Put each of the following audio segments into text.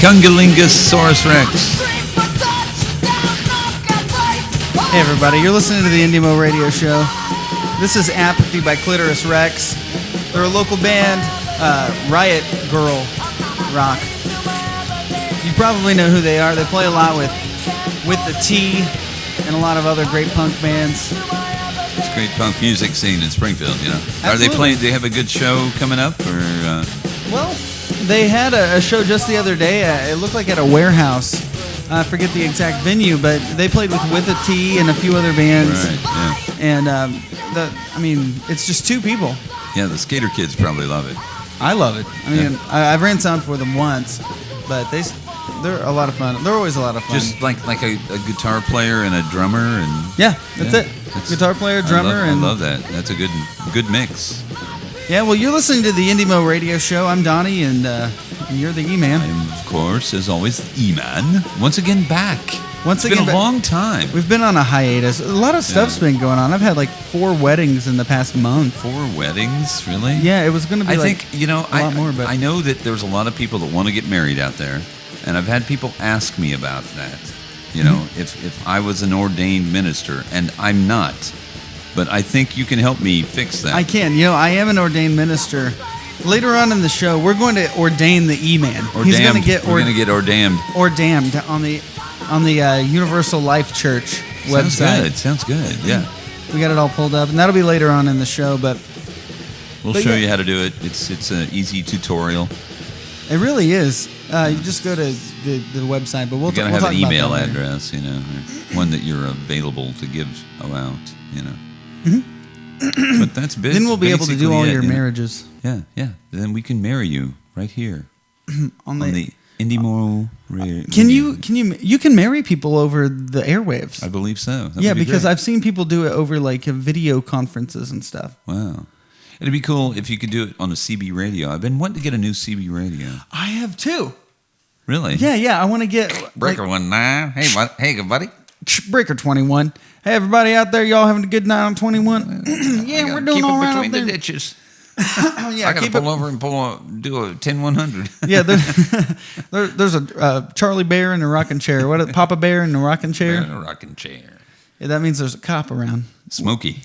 Kungalingosaurus Rex. Hey everybody, you're listening to the IndieMO Radio Show. This is Apathy by Clitoris Rex. They're a local band, Riot Girl Rock. You probably know who they are. They play a lot with the T and a lot of other great punk bands. It's a great punk music scene in Springfield, you know. Absolutely. Are they playing? Do they have a good show coming up? Or Well, they had a show just the other day. It looked like at a warehouse. I forget the exact venue, but they played with a T and a few other bands. Right, yeah. And it's just two people. Yeah, the skater kids probably love it. I love it. I mean, I've ran sound for them once, but they're a lot of fun. They're always a lot of fun. Just like a guitar player and a drummer and that's it. Guitar player, drummer, I love that. That's a good mix. Yeah, well, you're listening to the IndieMO Radio Show. I'm Donnie, and you're the E-Man. I'm, of course, as always, E-Man. Once again, back. It's been a long time. We've been on a hiatus. A lot of stuff's been going on. I've had like 4 weddings in the past month. 4 weddings, really? Yeah, it was going to be a lot more. But I know that there's a lot of people that want to get married out there, and I've had people ask me about that. You know, if I was an ordained minister, and I'm not. But I think you can help me fix that. I can. You know, I am an ordained minister. Later on in the show, we're going to ordain the E-Man. He's going to get ordained on the Universal Life Church website. Sounds good. Yeah. We got it all pulled up, and that'll be later on in the show. But we'll show you how to do it. It's an easy tutorial. It really is. You just go to the website, but we'll talk about that. You gotta have an email address, you know, or one that you're available to give out, you know. Mm-hmm. But that's big. Then we'll be able to do all your marriages. Yeah. Then we can marry you right here on the IndieMO Radio. You can marry people over the airwaves? I believe so. Because I've seen people do it over like video conferences and stuff. Wow. It'd be cool if you could do it on a CB radio. I've been wanting to get a new CB radio. I have too. Really? Yeah. I want to get Breaker 19. Hey, good buddy. Breaker 21. Hey, everybody out there, y'all having a good night on 21? Yeah, we're doing all right between out there. the ditches. I got to pull over and do a 10-100. Yeah, there's a Charlie Bear in a rocking chair. Papa Bear in a rocking chair? In a rocking chair. Yeah, that means there's a cop around. Smokey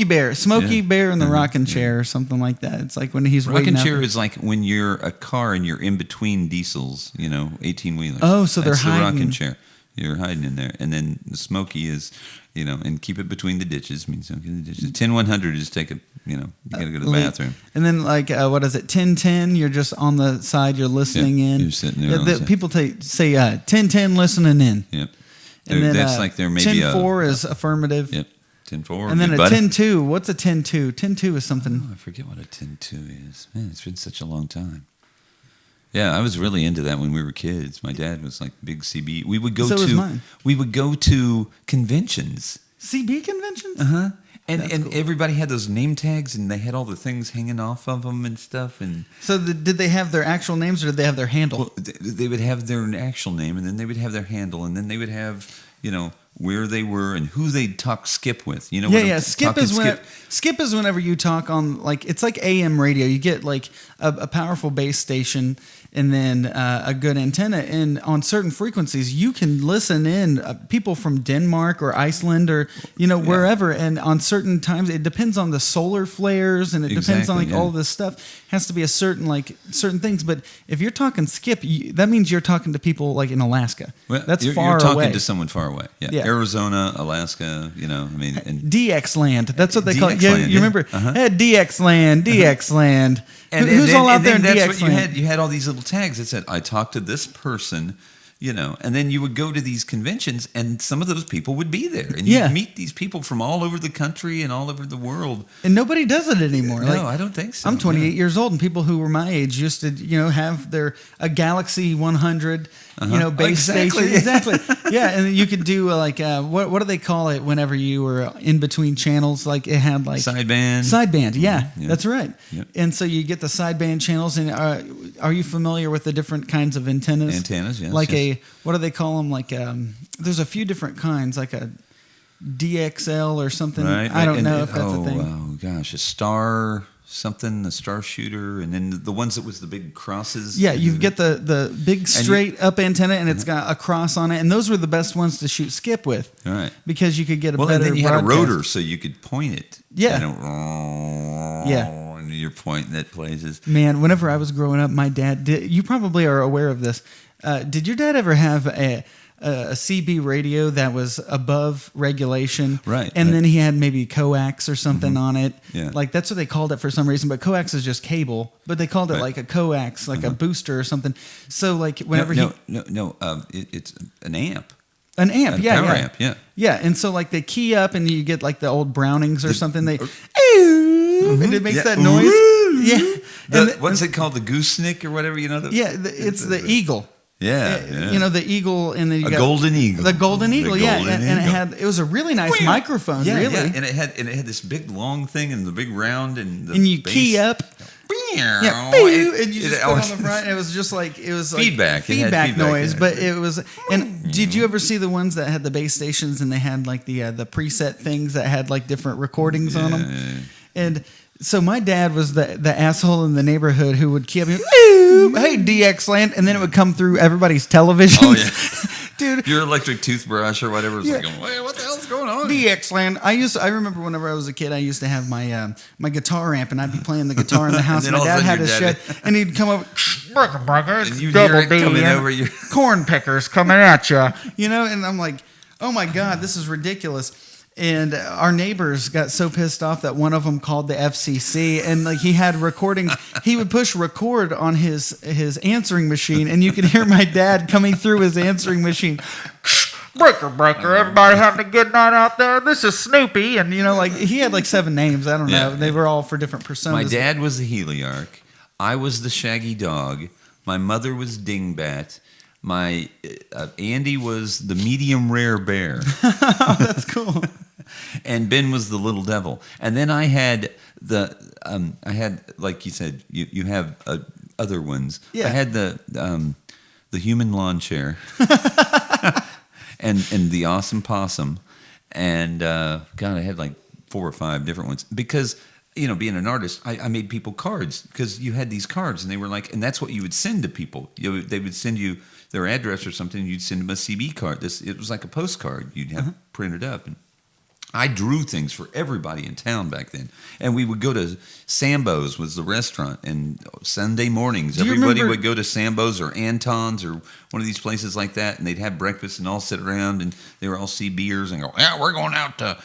Bear in the rocking chair or something like that. It's like when he's waiting. Rocking chair is like when you're a car and you're in between diesels, 18-wheelers. Oh, so they're hiding. That's the rocking chair. You're hiding in there. And then the Smokey is, and keep it between the ditches. Means don't get in the ditches. 10-100 is take a, you got to go to the bathroom. And then what is it? 10-10, you're just on the side, you're listening in. You're sitting there. People say 10-10 listening in. Yep. And then that's like there may be 10-4 is affirmative. Yep. 10-4. And then a 10-2. What's a 10-2? 10-2 is something. Oh, I forget what a 10-2 is. Man, it's been such a long time. Yeah, I was really into that when we were kids. My dad was like big CB. We would go to conventions. CB conventions? Uh-huh. And cool. Everybody had those name tags, and they had all the things hanging off of them and stuff. And so did they have their actual names, or did they have their handle? Well, they would have their actual name, and then they would have their handle, and then they would have, where they were and who they'd talk skip with. Skip is whenever you talk on, like, it's like AM radio. You get like a powerful base station and then a good antenna, and on certain frequencies you can listen in people from Denmark or Iceland or wherever, and on certain times it depends on the solar flares, and it depends on all this stuff. It has to be a certain things. But if you're talking skip, that means you're talking to people like in Alaska. Well, that's you're far away. You're talking to someone far away. Yeah. Arizona, Alaska, and DX land. That's what they call it. Land, you remember? Uh-huh. Hey, DX land, DX land. Who's all out there in DX land? You had all these little tags that said, I talked to this person, and then you would go to these conventions, and some of those people would be there. And you'd meet these people from all over the country and all over the world. And nobody does it anymore. No, I don't think so. I'm 28 years old, and people who were my age used to, have a Galaxy 100, base station. Exactly. Yeah, and you could do what do they call it whenever you were in between channels? Like it had like sideband. Yeah, that's right. Yep. And so you get the sideband channels. And are you familiar with the different kinds of antennas? Antennas, yes. Like what do they call them? Like there's a few different kinds, like a DXL or something. Right. I don't know if that's a thing. Oh gosh, a star something, the star shooter, and then the ones that was the big crosses. Yeah, you get the big straight up antenna, and it's got a cross on it, and those were the best ones to shoot skip with. All right. Because you could get a better and then you had a broadcast. rotor, so you could point it. Yeah. And you're pointing at places. Man, whenever I was growing up, my dad did. You probably are aware of this. Did your dad ever have a CB radio that was above regulation? Right. And then he had maybe coax or something on it. Yeah. Like that's what they called it for some reason. But coax is just cable. But they called it like a coax, like a booster or something. So like whenever it's an amp. An amp, power amp, yeah. Yeah, and so like they key up and you get like the old Brownings or something. They and it makes that noise. Yeah. What's it called? The gooseneck or whatever, you know? It's the eagle. Yeah. You know, the eagle, and then you got golden eagle. The golden eagle, and it was a really nice microphone, really. Yeah, and it had this big long thing and the big round and you bass. key up. Yeah, and you just put on the front. And it was just like feedback. Like feedback noise, but it was. And did you ever see the ones that had the base stations and they had like the preset things that had like different recordings on them? And so my dad was the asshole in the neighborhood who would keep, hey, DX Land, and then it would come through everybody's televisions. Oh, yeah. Dude. Your electric toothbrush or whatever was like, wait, what the hell's going on? DX Land. I remember whenever I was a kid, I used to have my my guitar amp, and I'd be playing the guitar in the house. My dad had a shed, and he'd come over, and you hear it coming over your corn pickers coming at you, and I'm like, oh my God, this is ridiculous. And our neighbors got so pissed off that one of them called the FCC, and like he had recordings. He would push record on his answering machine, and you could hear my dad coming through his answering machine. Breaker, everybody having a good night out there. This is Snoopy, and like he had like 7 names. I don't know. They were all for different personas. My dad was the Heliarch. I was the Shaggy Dog. My mother was Dingbat. My Andy was the medium rare bear. Oh, that's cool. And Ben was the little devil. And then I had like you said, you have other ones. Yeah. I had the human lawn chair and the awesome possum. And God, I had like 4 or 5 different ones because, being an artist, I made people cards because you had these cards and they were like, and that's what you would send to people. They would send you their address or something. And you'd send them a CB card. It was like a postcard you'd have printed up. And I drew things for everybody in town back then. And we would go to Sambo's was the restaurant. And Sunday mornings, everybody would go to Sambo's or Anton's or one of these places like that. And they'd have breakfast and all sit around. And they were all CBers and go, yeah, we're going out to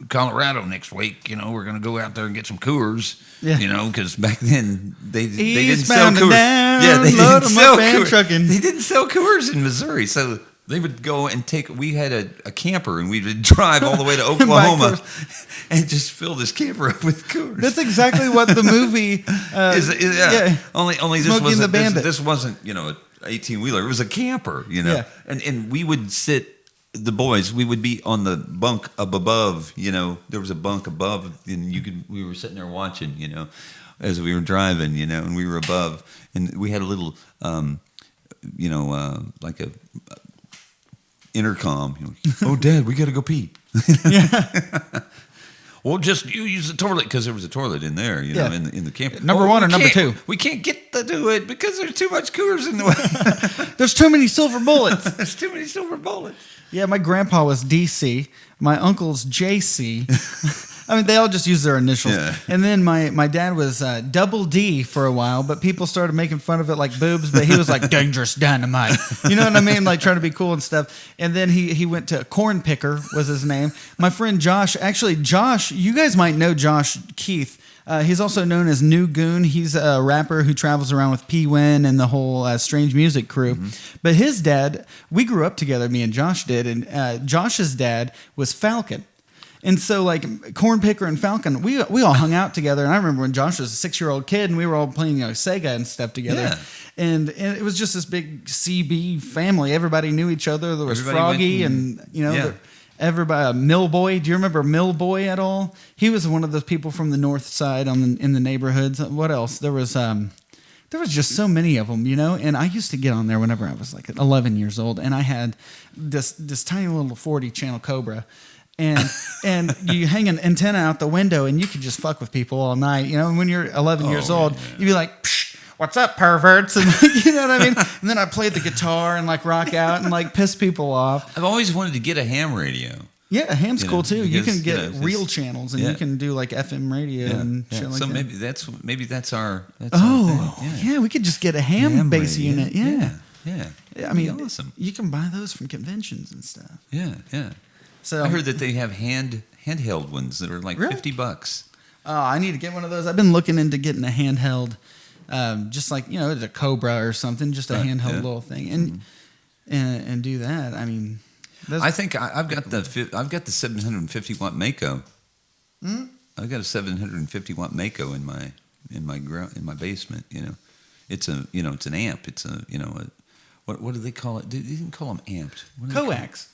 Colorado next week. We're going to go out there and get some Coors. Yeah. Because back then they didn't sell Coors. They didn't sell Coors. They didn't sell Coors in Missouri. So they would go and we had a camper and we would drive all the way to Oklahoma and just fill this camper up with Coors. That's exactly what the movie is. Only this wasn't, an 18-wheeler. It was a camper, Yeah. And we would sit, the boys, we would be on the bunk up above, there was a bunk above and we were sitting there watching, as we were driving, and we were above and we had a little, like a intercom. Oh, Dad, we got to go pee. Yeah. Well, just you use the toilet because there was a toilet in there, in the camper. Number 1 or number 2? We can't get to do it because there's too much Coors in the way. There's too many silver bullets. There's too many silver bullets. Yeah, my grandpa was DC. My uncle's JC. I mean, they all just use their initials. Yeah. And then my dad was Double D for a while, but people started making fun of it like boobs, but he was like Dangerous Dynamite. You know what I mean? Like trying to be cool and stuff. And then he went to Corn Picker was his name. My friend Josh, you guys might know Josh Keith. He's also known as New Goon. He's a rapper who travels around with P. Win and the whole Strange Music crew. Mm-hmm. But his dad, we grew up together, me and Josh did, and Josh's dad was Falcon. And so, like, Corn Picker and Falcon, we all hung out together. And I remember when Josh was a 6-year-old kid, and we were all playing Sega and stuff together. Yeah. And it was just this big CB family. Everybody knew each other. There was Froggy and, everybody. Millboy. Do you remember Millboy at all? He was one of those people from the north side in the neighborhoods. What else? There was just so many of them, And I used to get on there whenever I was like 11 years old, and I had this tiny little 40 channel Cobra. and you hang an antenna out the window, and you can just fuck with people all night. You know, and when you're 11 years old, you'd be like, psh, "What's up, perverts?" And you know what I mean. And then I played the guitar and like rock out and like piss people off. I've always wanted to get a ham radio. Yeah, ham's cool too. Because, you can get real channels, and you can do like FM radio and shit like so that. So maybe that's our. Yeah, we could just get a ham base radio. unit. Yeah. I mean, awesome. You can buy those from conventions and stuff. Yeah. So I heard that they have handheld ones that are like really? $50. Oh, I need to get one of those. I've been looking into getting a handheld, just like it's a Cobra or something, just a handheld little thing, and do that. I mean. I think I've got the 750 watt Mako. I've got a 750 watt Mako in my basement. It's an amp. It's what do they call it? They didn't call them amped. Coax.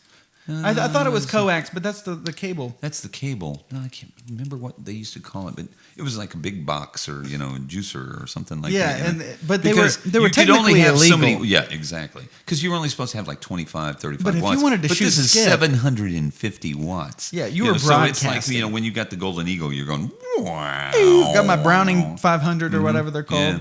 I thought it was coax, but that's the cable. That's the cable. No, I can't remember what they used to call it, but it was like a big box or a juicer or something like that. Yeah, but they were technically illegal. So many. Yeah, exactly. Because you were only supposed to have like 25, 35 watts. But if you wanted to shoot this is 750 watts. Yeah, you were broadcasting. So it's like when you got the Golden Eagle, you're going wow. Got my Browning 500 or whatever they're called. Yeah.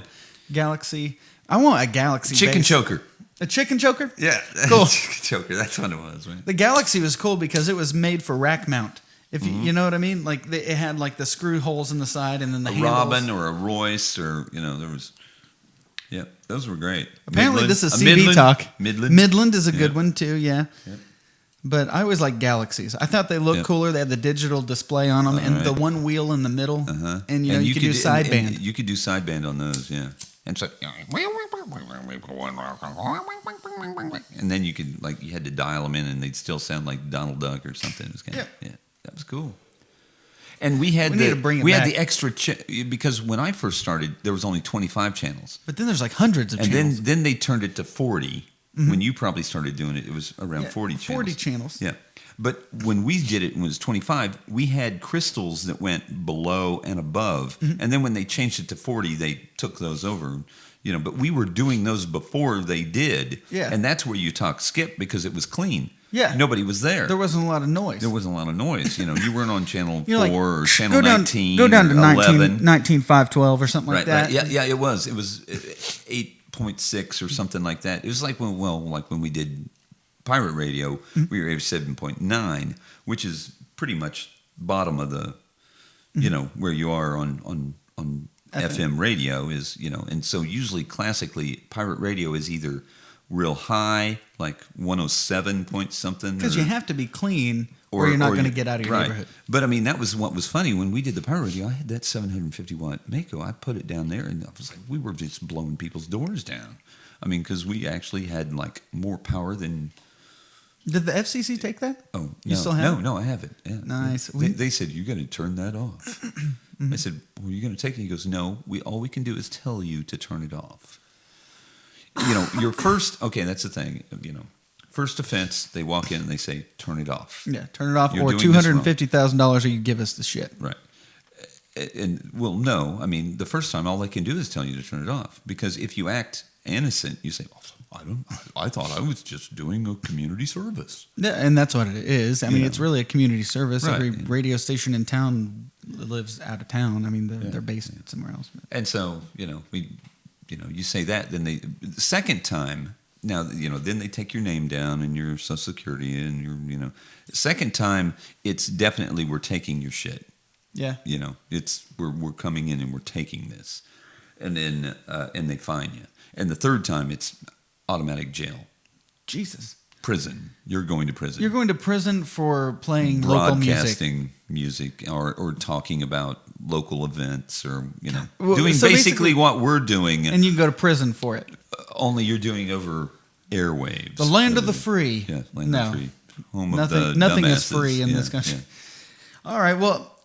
Galaxy. I want a Galaxy. Chicken choker. A chicken choker? Yeah. Cool. Chicken choker. That's what it was, right? The Galaxy was cool because it was made for rack mount. If you know what I mean? Like it had like the screw holes in the side and then the handles. Robin or a Royce or, there was... Yeah, those were great. Apparently Midland, this is CB talk. Midland. Midland is a good one too, yeah. But I always like Galaxies. I thought they looked cooler. They had the digital display on them and the one wheel in the middle. And you could do sideband. You could do sideband on those, yeah. And so, and then you could you had to dial them in, and they'd still sound like Donald Duck or something. It was that was cool. And we had the extra because when I first started, there was only 25 channels. But then there's like hundreds of channels. And then they turned it to 40. When you probably started doing it, it was around 40 channels. 40 channels. Yeah. But when we did it, when it was 25, we had crystals that went below and above. And then when they changed it to 40, they took those over. But we were doing those before they did. Yeah. And that's where you talk skip because it was clean. Yeah. Nobody was there. There wasn't a lot of noise. You weren't on channel 4 or channel 19 go down to 11. 19,512 or something like that. Right. Yeah, it was. It was 8.6 or something like that. It was like when we did pirate radio, we were at 7.9, which is pretty much bottom of the, where you are on FM radio is, and so usually classically pirate radio is either real high, like 107 point something. Because you have to be clean or you're not going to get out of your neighborhood. But I mean, that was what was funny. When we did the pirate radio, I had that 750 watt Mako. I put it down there and I was like, we were just blowing people's doors down. I mean, because we actually had like more power than... Did the FCC take that? Oh, no. You still have it? No, I have it. Yeah. Nice. They said, you got to turn that off. I said, well, you're going to take it? He goes, no, all we can do is tell you to turn it off. Your first, okay, that's the thing, first offense, they walk in and they say, turn it off. Yeah, turn it off, or $250,000 or you give us the shit. Right. And, well, no, I mean, the first time, all they can do is tell you to turn it off. Because if you act innocent, you say, I thought I was just doing a community service. Yeah, and that's what it is. I mean, it's really a community service. Right. Every radio station in town lives out of town. I mean, they're based somewhere else. And so, you say that, then the second time, now, then they take your name down and your Social Security and your, second time, it's definitely we're taking your shit. Yeah. It's we're coming in and we're taking this. And then, and they fine you. And the third time, it's automatic jail. Jesus. Prison. You're going to prison. You're going to prison for playing local music. Broadcasting music or talking about local events or, doing basically what we're doing. And you can go to prison for it. Only you're doing over airwaves. The land of the free. Yeah, land of the free. Home of the Nothing dumbasses. is free in this country. Yeah. All right, well,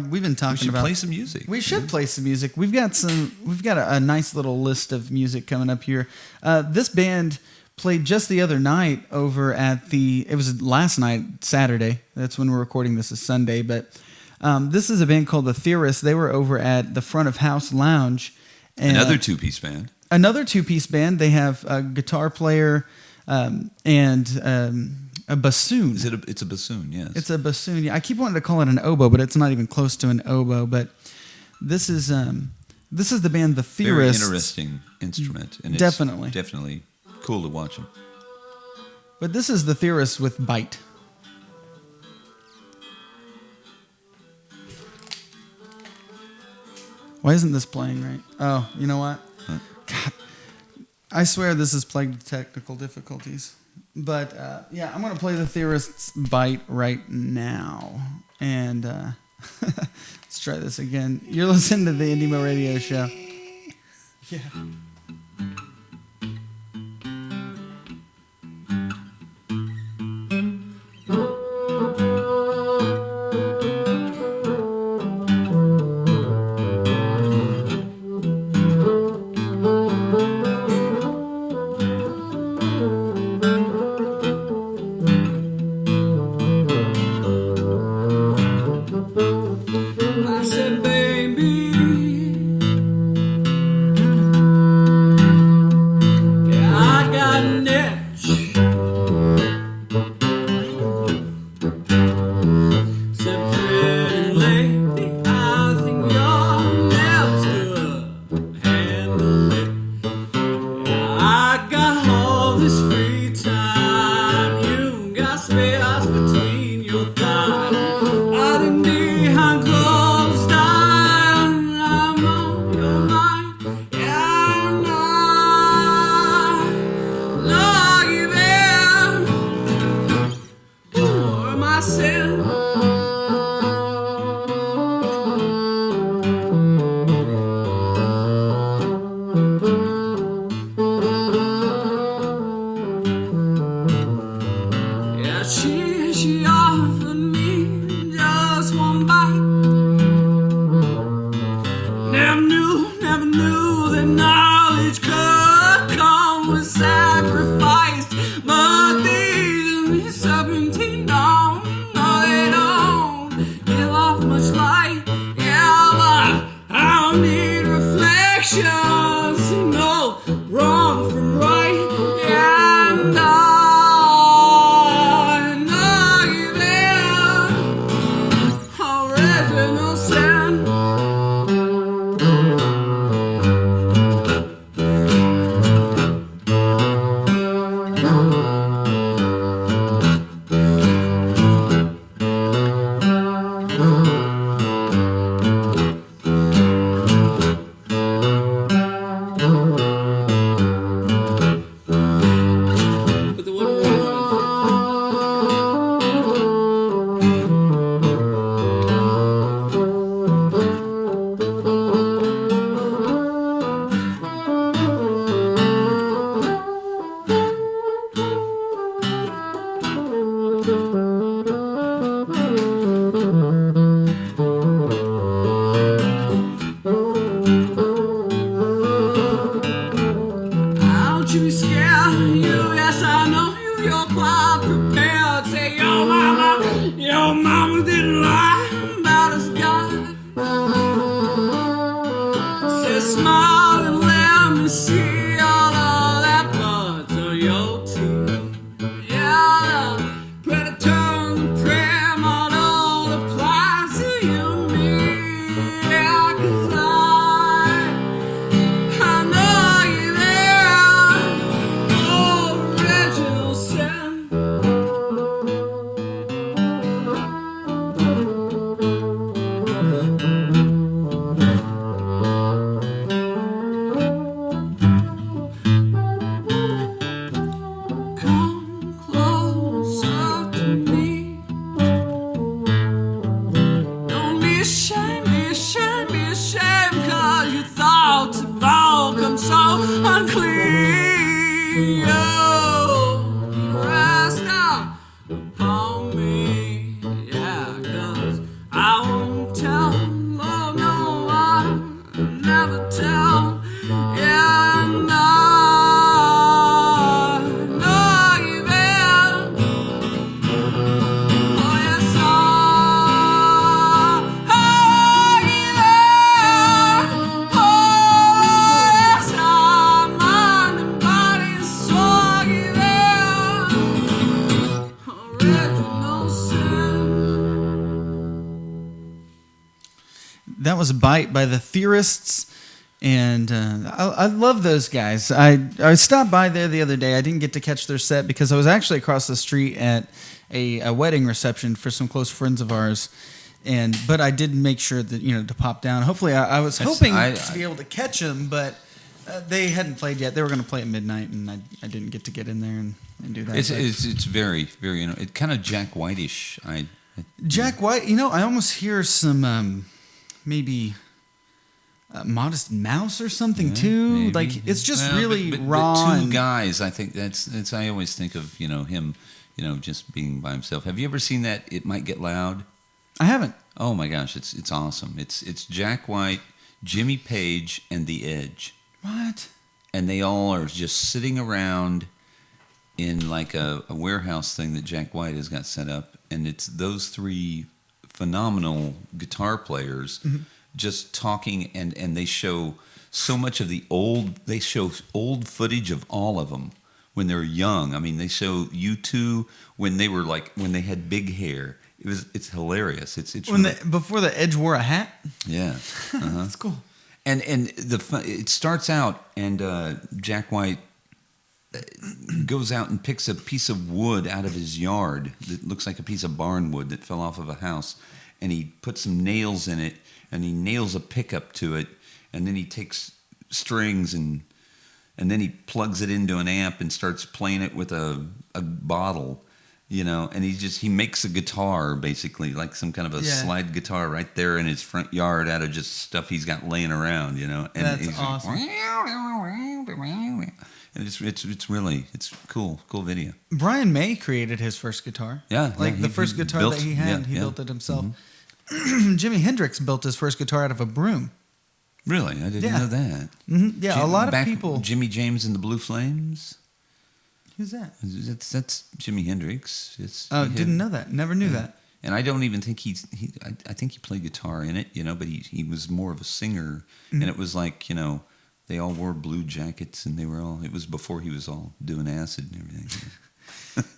we've been talking about... play some music. We should play some music. We've got a nice little list of music coming up here. This band played just the other night over at it was last night, Saturday. That's when we're recording this is Sunday, but this is a band called The Theorists. They were over at the Front of House Lounge. And, another two-piece band. Another two-piece band. They have a guitar player and A bassoon. It's a bassoon, yes. It's a bassoon. Yeah, I keep wanting to call it an oboe, but it's not even close to an oboe. But this is the band The Theorists. Very interesting instrument. And Definitely. It's definitely cool to watch them. But this is The Theorists with Bite. Why isn't this playing right? Oh, you know what? Huh? God, I swear this is plagued with technical difficulties. But yeah, I'm going to play The Theorists' Bite right now. And let's try this again. You're listening to the IndieMO Radio Show. Yeah. I said, baby, yeah, I got an itch. Said, pretty lady, I think your nails could handle it. Yeah, I got all this free time. You got space between your thighs. I didn't behind closed eyes, I'm on your mind. Yeah, I know you there for myself. Yeah, she offered me just one bite. Never knew that knowledge could come with sacrifice. But these serpentine don't, no, they don't give off much light. Yeah, but I don't need reflections to know wrong from right. Yeah, and I know you there, original sin. But the one don't you be scared, you, yes I know you, you're quite prepared. Say your mama didn't lie about us, God. Say smile and let me see all of that blood to your teeth. Yeah, the predator and the prey model applies to you and me. Yeah, 'cause I know you there, original sin. Come closer to me. Don't be ashamed, be ashamed, be ashamed, 'cause your thoughts have all come so unclean. You rest out upon me, yeah, 'cause I won't tell, oh no, I'll never tell, yeah, and I know you there. Oh yes, I that was Bite by the Theorists. And I love those guys. I stopped by there the other day. I didn't get to catch their set because I was actually across the street at a wedding reception for some close friends of ours. But I did make sure that, to pop down. Hopefully, I was hoping to be able to catch them, but they hadn't played yet. They were going to play at midnight, and I didn't get to get in there and do that. It's very, very, it's kind of Jack White-ish. Jack White, I almost hear some maybe Modest Mouse or something too. Maybe. Like it's just really raw. But two guys, I think that's. I always think of him, just being by himself. Have you ever seen that? It Might Get Loud. I haven't. Oh my gosh, it's awesome. It's Jack White, Jimmy Page, and The Edge. What? And they all are just sitting around in like a warehouse thing that Jack White has got set up, and it's those three phenomenal guitar players. Mm-hmm. Just talking, and they show so much of they show old footage of all of them when they're young. I mean, they show U2 when they had big hair. It's hilarious. It's before the Edge wore a hat. Yeah, That's cool. And it starts out, and Jack White goes out and picks a piece of wood out of his yard that looks like a piece of barn wood that fell off of a house, and he puts some nails in it. And he nails a pickup to it, and then he takes strings and then he plugs it into an amp and starts playing it with a bottle, and he makes a guitar basically, like some kind of a slide guitar right there in his front yard out of just stuff he's got laying around, and that's awesome. And it's cool video. Brian May created his first guitar. Yeah, the first guitar that he had, he built it himself. Mm-hmm. Jimi Hendrix built his first guitar out of a broom. Really? I didn't know that. Mm-hmm. Yeah, a lot of people. Jimmy James and the Blue Flames? Who's that? That's Jimi Hendrix. Didn't know that. Never knew that. And I don't even think I think he played guitar in it, but he was more of a singer. Mm-hmm. And it was like, they all wore blue jackets, and it was before he was all doing acid and everything.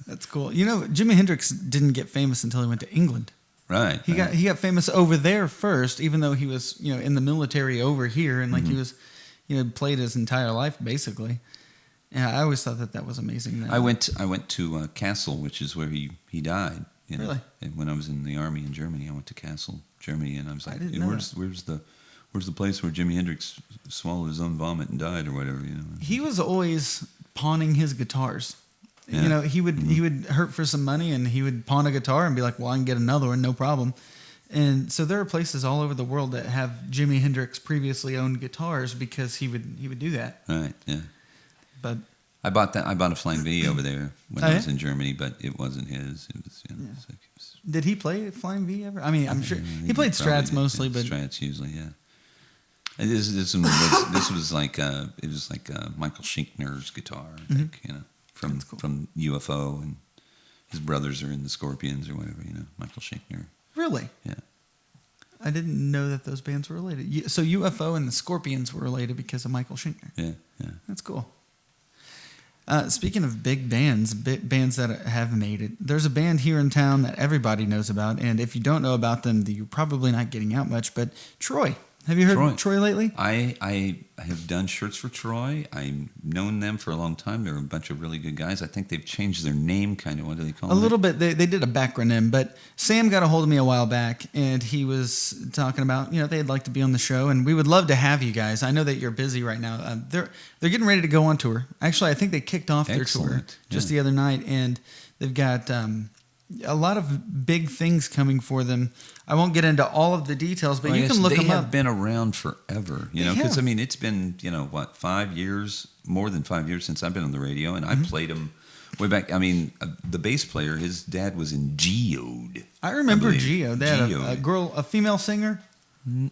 That's cool. Jimi Hendrix didn't get famous until he went to England. Right. He got famous over there first, even though he was, in the military over here, and like he was, played his entire life basically. Yeah, I always thought that was amazing. I went to Kassel, which is where he died. Really? And when I was in the army in Germany, I went to Kassel, Germany, and I was like, where's the place where Jimi Hendrix swallowed his own vomit and died, or whatever? He was always pawning his guitars. Yeah. He would hurt for some money, and he would pawn a guitar and be like, well, I can get another one, no problem. And so there are places all over the world that have Jimi Hendrix previously owned guitars because he would do that. Right, yeah. But I bought a Flying V over there when I was in Germany, but it wasn't his. It was, Did he play Flying V ever? I mean, I'm sure he played Strats mostly, but Strats usually, yeah. And this was like Michael Schinkner's guitar, I think, from UFO, and his brothers are in the Scorpions or whatever, Michael Schinkner. Really? Yeah. I didn't know that those bands were related. So UFO and the Scorpions were related because of Michael Schinkner. Yeah. That's cool. Speaking of big bands that have made it, there's a band here in town that everybody knows about, and if you don't know about them, you're probably not getting out much, but Troy. Have you heard of Troy lately? I have done shirts for Troy. I've known them for a long time. They're a bunch of really good guys. I think they've changed their name, kind of. What do they call it? A little bit. They did a backronym, but Sam got a hold of me a while back, and he was talking about, they'd like to be on the show, and we would love to have you guys. I know that you're busy right now. They're getting ready to go on tour. Actually, I think they kicked off their tour just the other night, and they've got a lot of big things coming for them. I won't get into all of the details, but you can look them up. They have been around forever, because it's been 5 years, more than 5 years since I've been on the radio, and I played them way back. I mean, the bass player, his dad was in Geode. I remember Geode. They had a female singer.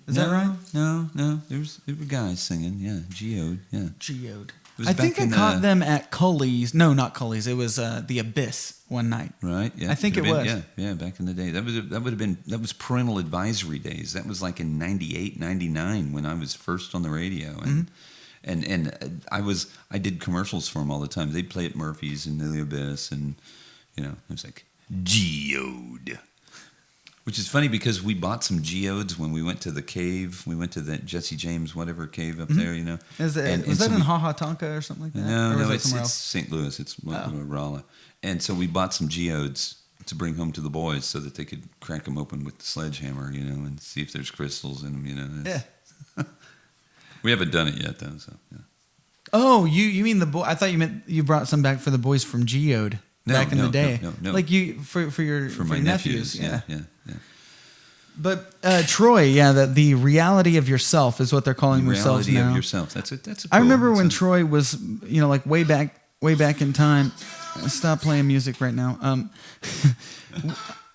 Is that right? No. There were guys singing. Yeah, Geode. Yeah, Geode. I think I caught them at Cully's. No, not Cully's. It was the Abyss one night. Right. Yeah. I think it was. Yeah. Back in the day, that was parental advisory days. That was like in 98, 99 when I was first on the radio, and I did commercials for them all the time. They'd play at Murphy's and the Abyss, and it was like Geode. Which is funny because we bought some geodes when we went to the cave. We went to the Jesse James whatever cave up there, you know. Was that in Hahatonka or something like that? No, it's St. Louis. It's Rolla. And so we bought some geodes to bring home to the boys so that they could crack them open with the sledgehammer, you know, and see if there's crystals in them, you know. Yeah. We haven't done it yet, though. So. Yeah. Oh, you mean the boy? I thought you meant you brought some back for the boys from Geode back in the day. No. Like for my nephews. Yeah. But Troy, the reality of yourself is what they're calling themselves now. Reality of yourself. That's cool. I remember when Troy was, like way back in time. Stop playing music right now.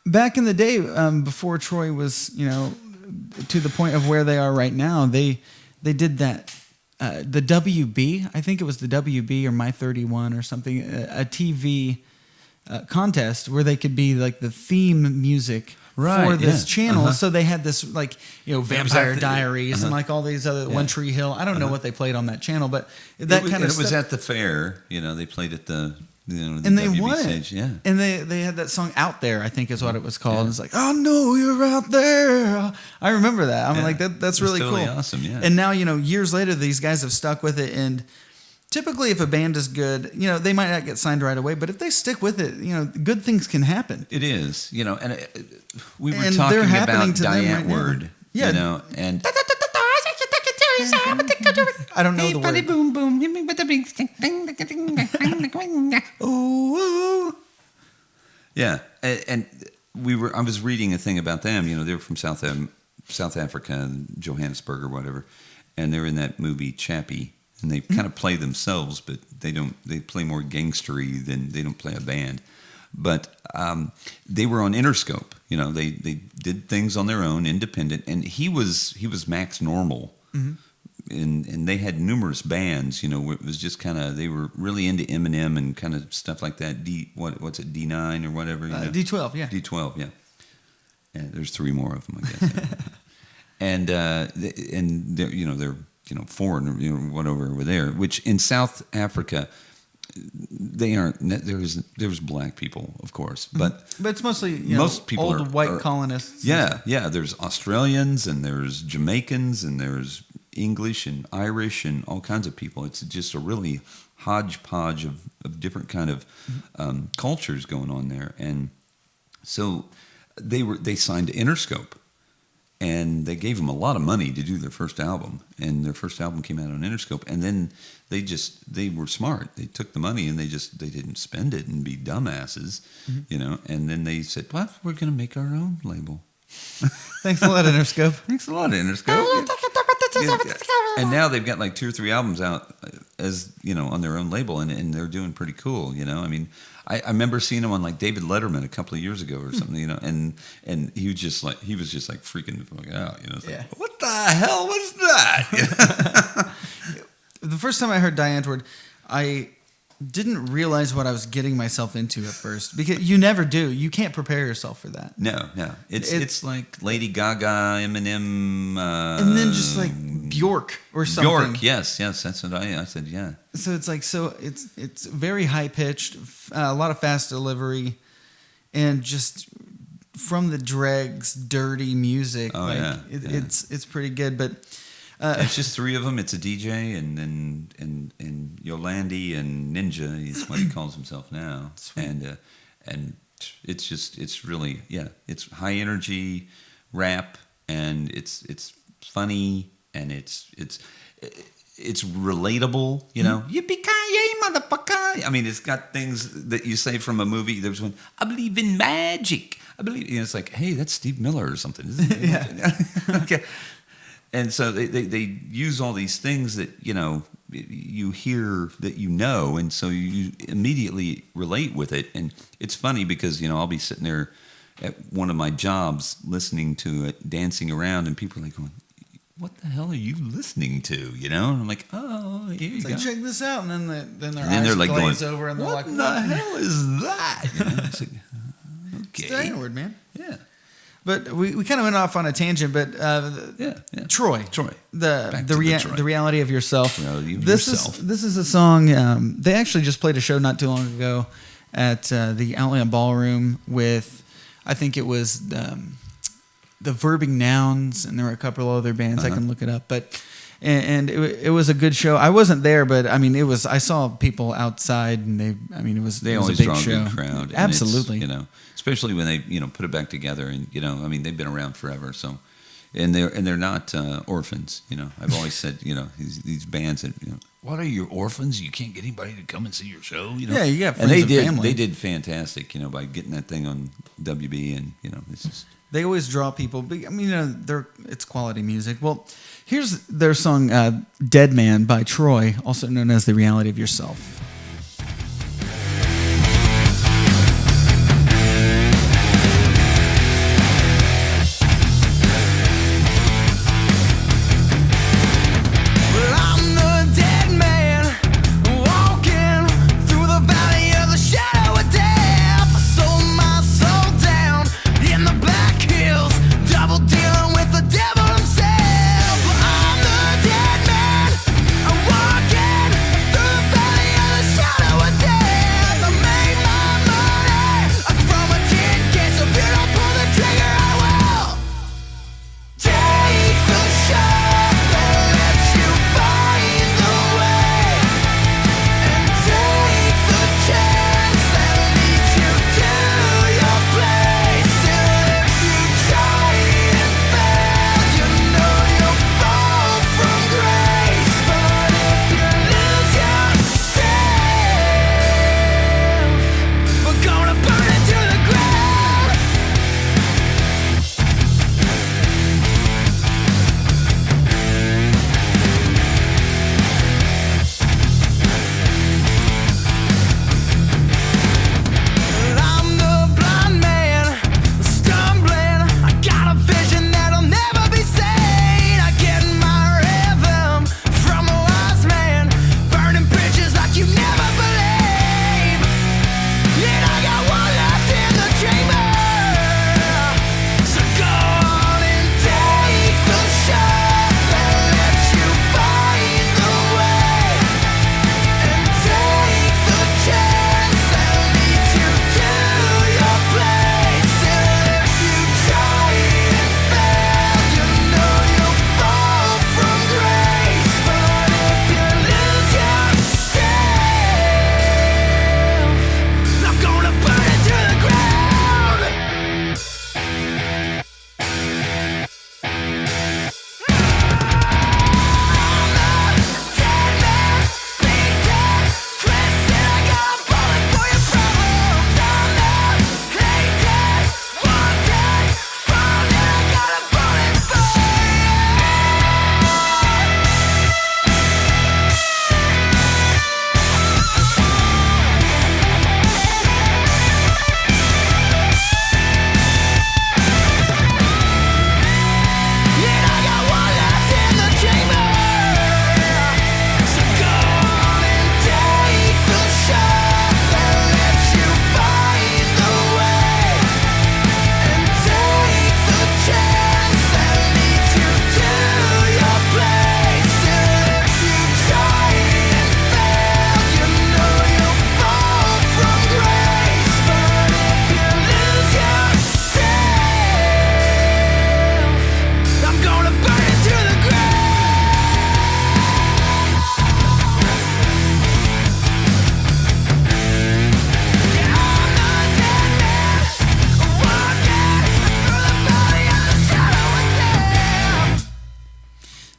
Back in the day, before Troy was, to the point of where they are right now, they did that. The WB, I think it was the WB or My 31 or something, a TV contest where they could be like the theme music for this channel. Uh-huh. So they had this Vampire Diaries and like all these other One Tree Hill. I don't know what they played on that channel, but that kind of stuff. It was at the fair. They played at the and they WB won stage. it. Yeah. And they had that song Out There, I think is what it was called. Yeah. It's like, I know you're out there. I remember that. I'm like, that's really totally cool. Awesome, yeah. And now, years later, these guys have stuck with it. And typically, if a band is good, they might not get signed right away. But if they stick with it, good things can happen. It is, and we were talking about Diane Word, and... I don't know the word. Boom boom, hit me with the big stick. Ooh. Yeah, and I was reading a thing about them. They were from South Africa, Johannesburg or whatever, and they're in that movie Chappie, and they kind of play themselves, but they don't. They play more gangstery than they don't play a band. But they were on Interscope. They did things on their own, independent, and he was Max Normal. Mm-hmm. And they had numerous bands, where it was just kind of, they were really into Eminem and kind of stuff like that. What's it, D9 or whatever? D12, yeah. D12, yeah. And there's 3 more of them, I guess. And they're foreign or whatever over there. Which in South Africa, they aren't. There's black people, of course, but it's mostly most people old white colonists. Yeah. There's Australians and there's Jamaicans and there's English and Irish and all kinds of people. It's just a really hodgepodge of different kind of cultures going on there. And so they signed to Interscope, and they gave them a lot of money to do their first album. And their first album came out on Interscope. And then they were smart. They took the money and they didn't spend it and be dumbasses, And then they said, "Well, we're going to make our own label." Thanks a lot, Interscope. Thanks a lot, Interscope. And now they've got like 2 or 3 albums out as on their own label, and they're doing pretty cool. I mean, I remember seeing them on like David Letterman a couple of years ago or something. And he was just like freaking the fuck out. Like, what the hell was that? The first time I heard Diane Word, I didn't realize what I was getting myself into at first, because you never do. You can't prepare yourself for that. No. It's like Lady Gaga, Eminem, and then just like Bjork or something. Bjork, yes, that's what I said. Yeah. So it's like it's very high pitched, a lot of fast delivery, and just from the dregs, dirty music. Oh, It's pretty good, but. It's just 3 of them. It's a DJ and Yolandi and Ninja is what he calls himself now. Sweet. And it's really it's high energy rap, and it's funny, and it's relatable. Yippee-ki-yay, motherfucker! I mean, it's got things that you say from a movie. There's one, I believe in magic. I believe. It's like, hey, that's Steve Miller or something, isn't it? Yeah. Okay. And so they use all these things that, you hear that and so you immediately relate with it. And it's funny because, I'll be sitting there at one of my jobs listening to it, dancing around, and people are like going, what the hell are you listening to? And I'm like, oh, here you go. Like, check this out. And then their eyes like glaze going, over and they're what like, the hell is that? It's like, okay. It's Diane Word, man. Yeah. But we kind of went off on a tangent, but Troy, the reality of yourself. This is a song. They actually just played a show not too long ago at the Outland Ballroom with, I think it was the Verbing Nouns, and there were a couple of other bands. I can look it up, but and it was a good show. I wasn't there, but I mean, I saw people outside, and it was always a big draw show. a good crowd. Absolutely, especially when they put it back together, and they've been around forever, so. And they're not orphans, I've always said, these bands that, what are your orphans? You can't get anybody to come and see your show, Yeah, you got and friends and family. They did fantastic, by getting that thing on WB, and this is. They always draw people. But, it's quality music. Well, here's their song "Dead Man" by Troy, also known as "The Reality of Yourself."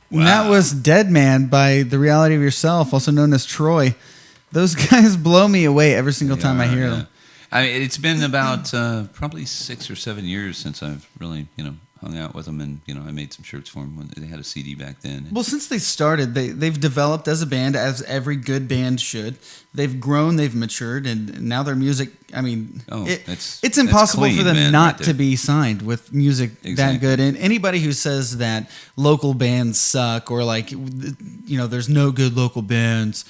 Wow. And that was Dead Man by The Reality of Yourself, also known as Troy. Those guys blow me away every single time I hear them. I mean, it's been about probably 6 or 7 years since I've really, hung out with them, and I made some shirts for them when they had a CD back then. Well, since they started, they've developed as a band, as every good band should. They've grown, they've matured, and now their music. I mean, it's impossible for them not to be signed with music that good. And anybody who says that local bands suck or there's no good local bands,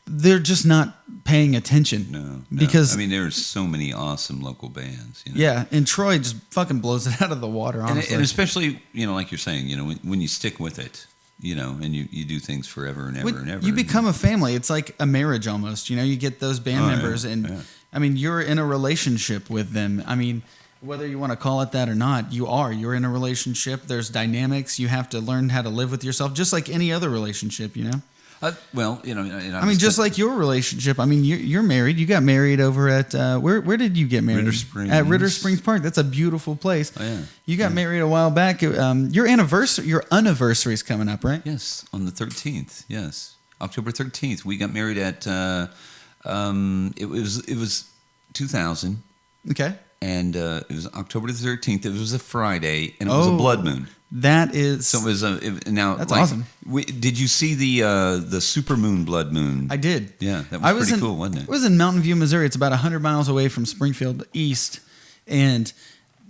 they're just not paying attention. No. Because there's so many awesome local bands. Yeah, and Troy just fucking blows it out of the water, honestly. And especially, like you're saying, when you stick with it, and you do things forever and ever and ever. You become a family. It's like a marriage almost. You get those band members, and you're in a relationship with them. whether you want to call it that or not, you're in a relationship. There's dynamics. You have to learn how to live with yourself, just like any other relationship, you know? Well, you know, I mean, just like your relationship. I mean, you're married. You got married over at where did you get married? Ritter Springs. At Ritter Springs Park. That's a beautiful place. Oh, yeah. You got married a while back. Your anniversary is coming up, right? Yes, on the 13th. Yes, October 13th. We got married at it was 2000. Okay. And it was October the 13th. It was a Friday, and it was a blood moon. That is so. It was now. That's awesome. Did you see the supermoon blood moon? I did. Yeah, that was pretty cool, wasn't it? It was in Mountain View, Missouri. It's about 100 miles away from Springfield East, and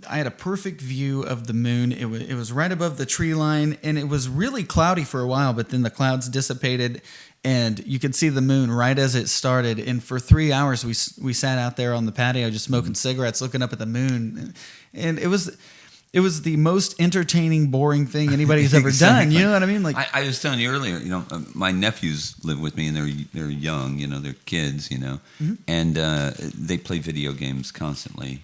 I had a perfect view of the moon. It was right above the tree line, and it was really cloudy for a while, but then the clouds dissipated, and you could see the moon right as it started. And for 3 hours, we sat out there on the patio just smoking cigarettes, looking up at the moon, and it was the most entertaining, boring thing anybody's ever done. You know what I mean? Like I was telling you earlier, you know, my nephews live with me, and they're young, you know, they're kids, you know, and they play video games constantly.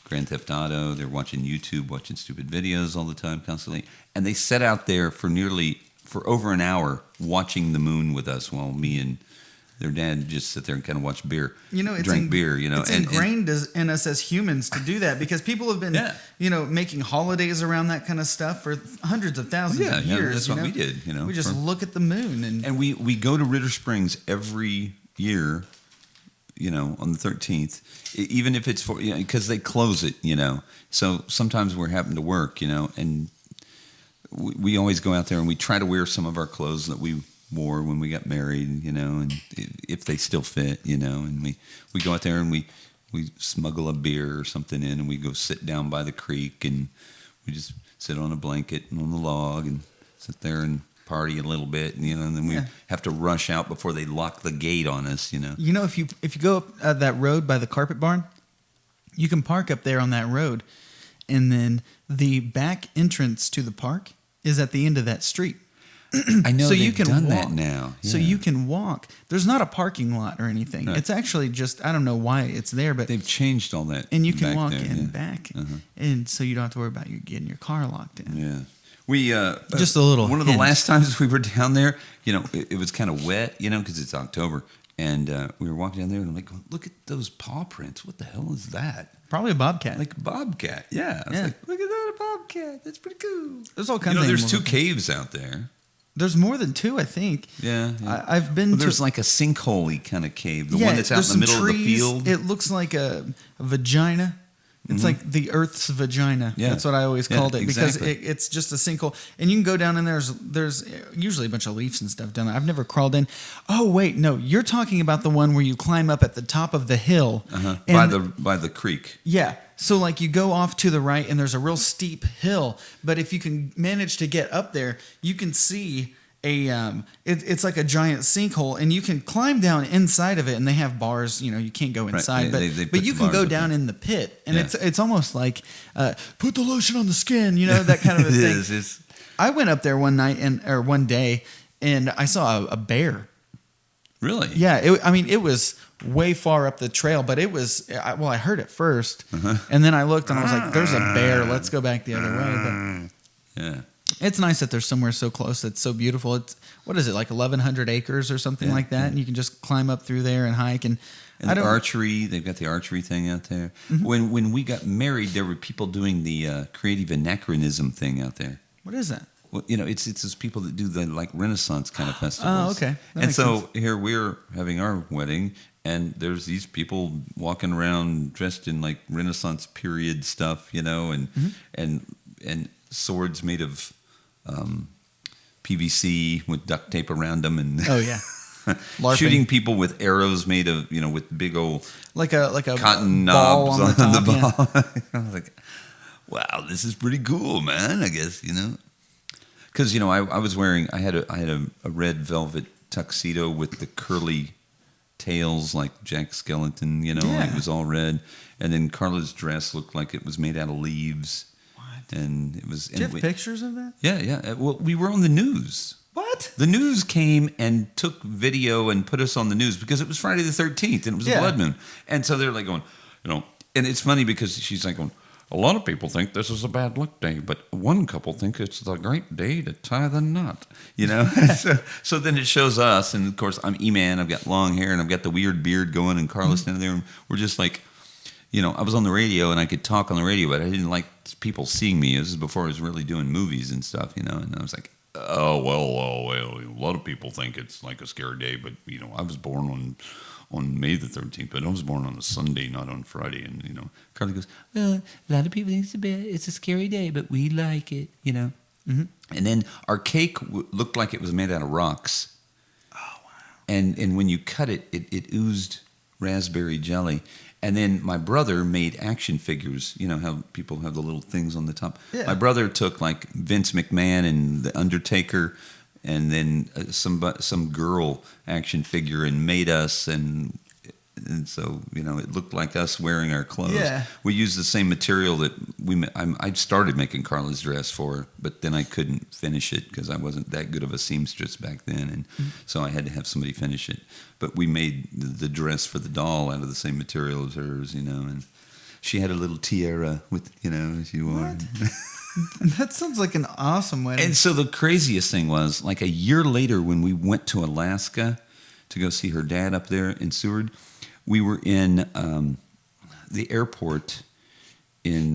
Grand Theft Auto. They're watching YouTube, watching stupid videos all the time, constantly, and they sat out there for over an hour watching the moon with us while me and their dad just sit there and kind of watch beer, drink beer, you know. It's ingrained in us as humans to do that because people have been, making holidays around that kind of stuff for hundreds of thousands of years. Yeah, that's what we did, you know. We just look at the moon. And we go to Ritter Springs every year, you know, on the 13th, even if it's because they close it, you know. So sometimes we're having to work, you know, and we always go out there and we try to wear some of our clothes that we wore when we got married, you know, and if they still fit, you know, and we go out there and we smuggle a beer or something in and we go sit down by the creek and we just sit on a blanket and on the log and sit there and party a little bit, and, you know, and then we have to rush out before they lock the gate on us, you know. You know, if you go up that road by the carpet barn, you can park up there on that road, and then the back entrance to the park is at the end of that street. I know, so they've you can done walk. that now. Yeah. So you can walk. There's not a parking lot or anything. No. It's actually just, I don't know why it's there, but they've changed all that. And you can back walk there, in back, and so you don't have to worry about you getting your car locked in. Yeah. We just a little. One of the last times we were down there, you know, it was kind of wet, you know, because it's October, and we were walking down there, and I'm like, look at those paw prints. What the hell is that? Probably a bobcat. Like a bobcat. Yeah. I was like, look at that, a bobcat. That's pretty cool. There's all kinds of things. There's 2 caves out there. There's more than 2, I think. Yeah. I've been. There's like a sinkhole-y kind of cave. The one that's out in the middle of the field. It looks like a vagina. It's like the Earth's vagina. Yeah. That's what I always called it, exactly. because it's just a sinkhole. And you can go down in there. There's usually a bunch of leaves and stuff down there. I've never crawled in. Oh, wait. No, you're talking about the one where you climb up at the top of the hill. By the creek. Yeah. So like you go off to the right and there's a real steep hill. But if you can manage to get up there, you can see it's like a giant sinkhole, and you can climb down inside of it, and they have bars, you know, you can't go inside, right. but you can go down in the pit, and it's almost like put the lotion on the skin, you know, that kind of a thing. It is. I went up there one day and I saw a bear. Really? Yeah, it was way far up the trail, but it was, I heard it first, and then I looked and I was like, there's a bear, let's go back the other way. But yeah. It's nice that there's somewhere so close that's so beautiful. It's, what is it, like 1,100 acres or something like that? And you can just climb up through there and hike. And the archery, they've got the archery thing out there. When we got married, there were people doing the creative anachronism thing out there. What is that? Well, you know, it's those people that do the like Renaissance kind of festivals. Oh, okay. And so here we're having our wedding, and there's these people walking around dressed in like Renaissance period stuff, you know, and swords made of PVC with duct tape around them, and shooting people with arrows made of, you know, with big old like a cotton knobs on the ball. I was like, wow, this is pretty cool, man. I guess, you know, because, you know, I had a red velvet tuxedo with the curly tails like Jack Skellington, you know, it was all red, and then Carla's dress looked like it was made out of leaves. And it was. Do you have pictures of that? Yeah. Well, we were on the news. What? The news came and took video and put us on the news because it was Friday the 13th and it was a blood moon. And so they're like going, you know, and it's funny because she's like going, a lot of people think this is a bad luck day, but one couple think it's the great day to tie the knot. So then it shows us, and of course I'm E-Man. I've got long hair and I've got the weird beard going, and Carla's standing there, and we're just like, I was on the radio and I could talk on the radio, but I didn't like people seeing me. This is before I was really doing movies and stuff, and I was like, oh well, a lot of people think it's like a scary day, but I was born on May the 13th, but I was born on a Sunday, not on Friday. And, Carly goes, well, a lot of people think it's a scary day, but we like it, Mm-hmm. And then our cake looked like it was made out of rocks. Oh, wow. And when you cut it, it oozed raspberry jelly. And then my brother made action figures. You know how people have the little things on the top? Yeah. My brother took like Vince McMahon and The Undertaker, and then some girl action figure, and made us, and so it looked like us wearing our clothes. Yeah. We used the same material that I started making Carla's dress for, but then I couldn't finish it because I wasn't that good of a seamstress back then, and so I had to have somebody finish it. But we made the dress for the doll out of the same material as hers, and she had a little tiara with, she wore. That sounds like an awesome wedding. And so the craziest thing was, like a year later when we went to Alaska to go see her dad up there in Seward, we were in the airport in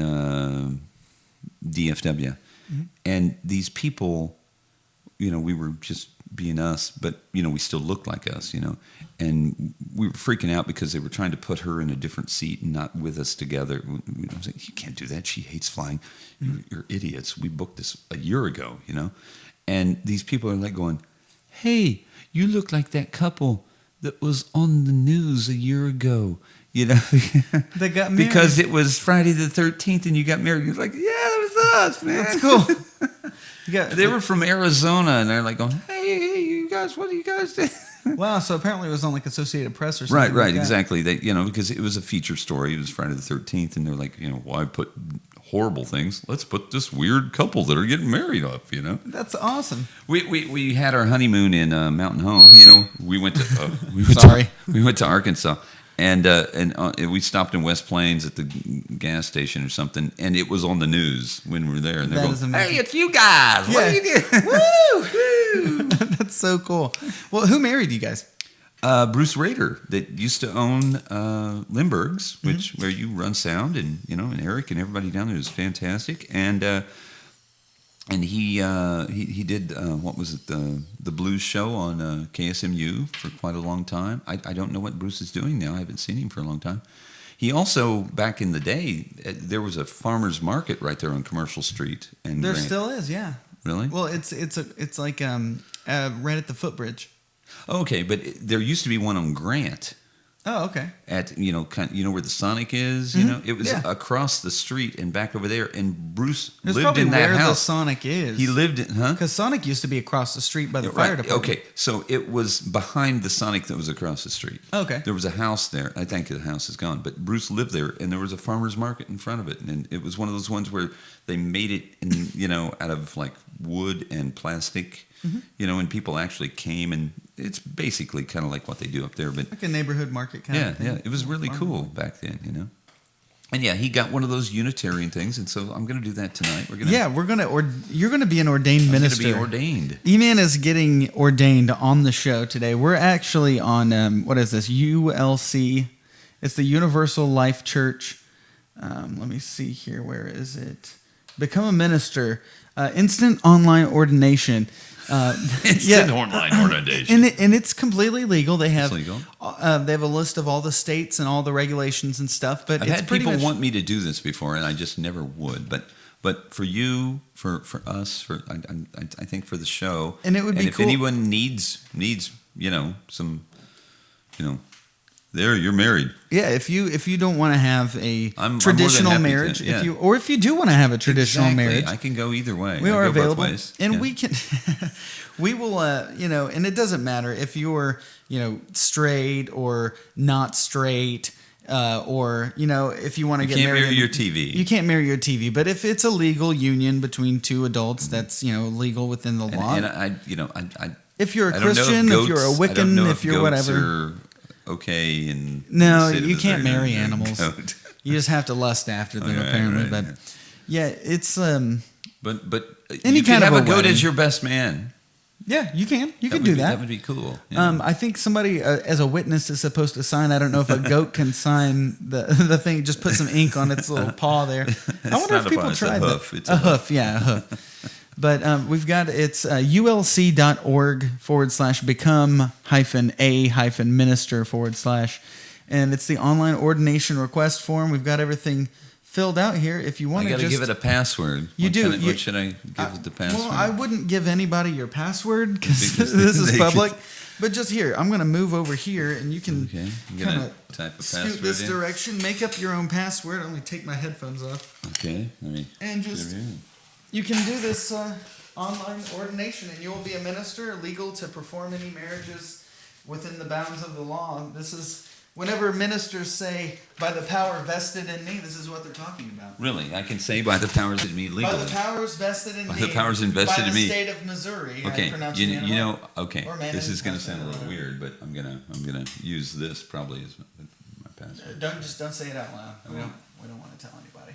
DFW. Mm-hmm. And these people, we were just being us, but, we still looked like us, And we were freaking out because they were trying to put her in a different seat and not with us together. I was like, you can't do that. She hates flying. You're idiots. We booked this a year ago, And these people are like going, hey, you look like that couple that was on the news a year ago, They got married. Because it was Friday the 13th and you got married. You're like, yeah, that was us, man. That's cool. They were from Arizona, and they're like going, hey, you guys, what do you guys do? Wow, so apparently it was on like Associated Press or something. Right, exactly. They, because it was a feature story. It was Friday the 13th, and they're like, why put horrible things? Let's put this weird couple that are getting married up, That's awesome. We had our honeymoon in Mountain Home. We went to we went to Arkansas. And we stopped in West Plains at the gas station or something, and it was on the news when we were there. And they're going, hey, it's you guys. What are you doing? Woo! That's so cool. Well, who married you guys? Bruce Rader, that used to own Lindbergh's, where you run sound, and and Eric and everybody down there is fantastic. And he did what was it, the blues show on KSMU for quite a long time. I don't know what Bruce is doing now. I haven't seen him for a long time. He also, back in the day, there was a farmer's market right there on Commercial Street. And there still is, yeah. Really? Well, it's like right at the footbridge. Okay, but there used to be one on Grant. Oh, okay. At where the Sonic is, it was across the street and back over there. And Bruce lived in that where house. The Sonic is. He lived in, Because Sonic used to be across the street by the fire department. Okay, so it was behind the Sonic that was across the street. Okay. There was a house there. I think the house is gone, but Bruce lived there, and there was a farmer's market in front of it, and it was one of those ones where they made it in, out of like wood and plastic. And people actually came, and it's basically kind of like what they do up there, but like a neighborhood market kind of thing. Yeah, it was really cool back then, And he got one of those Unitarian things, and so I'm going to do that tonight. You're going to be an ordained minister. I'm going to be ordained. E-Man is getting ordained on the show today. We're actually on what is this? ULC. It's the Universal Life Church. Let me see here. Where is it? Become a minister. Instant online ordination. Instant online ordination. And it's completely legal. They have legal. They have a list of all the states and all the regulations and stuff. But I've had people want me to do this before, and I just never would. But for you, for us, I think for the show, and it would be if anyone needs some, there you're married. Yeah, if you don't want to have a traditional marriage, if you do want to have a traditional marriage, I can go either way. We are available, and we can. We will, and it doesn't matter if you're, straight or not straight, or if you want to get married. You can't marry your TV. You can't marry your TV, but if it's a legal union between two adults, that's legal within the law. And if you're a Christian, if you're a Wiccan, if you're whatever. Okay, and no, you can't marry animals. You just have to lust after them, apparently. Right. But yeah, it's But Any you kind could of have a a goat wedding. as your best man. yeah, you can That do would be- that. That would be cool. Yeah. I think somebody as a witness is supposed to sign. I don't know if a goat can sign the thing. Just put some ink on its little paw there. I wonder not if a people paw, it's a tried hoof. that. It's a a hoof, yeah, a hoof. But we've got it's ulc.org/become-a-minister/, and it's the online ordination request form. We've got everything filled out here. If you I want to got to just give it a password. You do. What should I give it the password? Well, I wouldn't give anybody your password because Because this is they public. But just here, I'm going to move over here, and you can Okay, I'm kind gonna of type a scoot password this in. direction. Make up your own password. I'm going to take my headphones off, Okay, let me. and just you can do this online ordination, and you will be a minister, legal to perform any marriages within the bounds of the law. This is whenever ministers say, "By the power vested in me," this is what they're talking about. Really, I can say by the powers in me By legally. the powers vested in By me. the powers invested by in the me. state of Missouri. I Okay, pronounce you Manitoba. know, okay, Or Manitoba, this is going to sound a little whatever. weird, but I'm gonna use this probably as my password. Don't say it out loud. I won't. We don't want to tell anybody.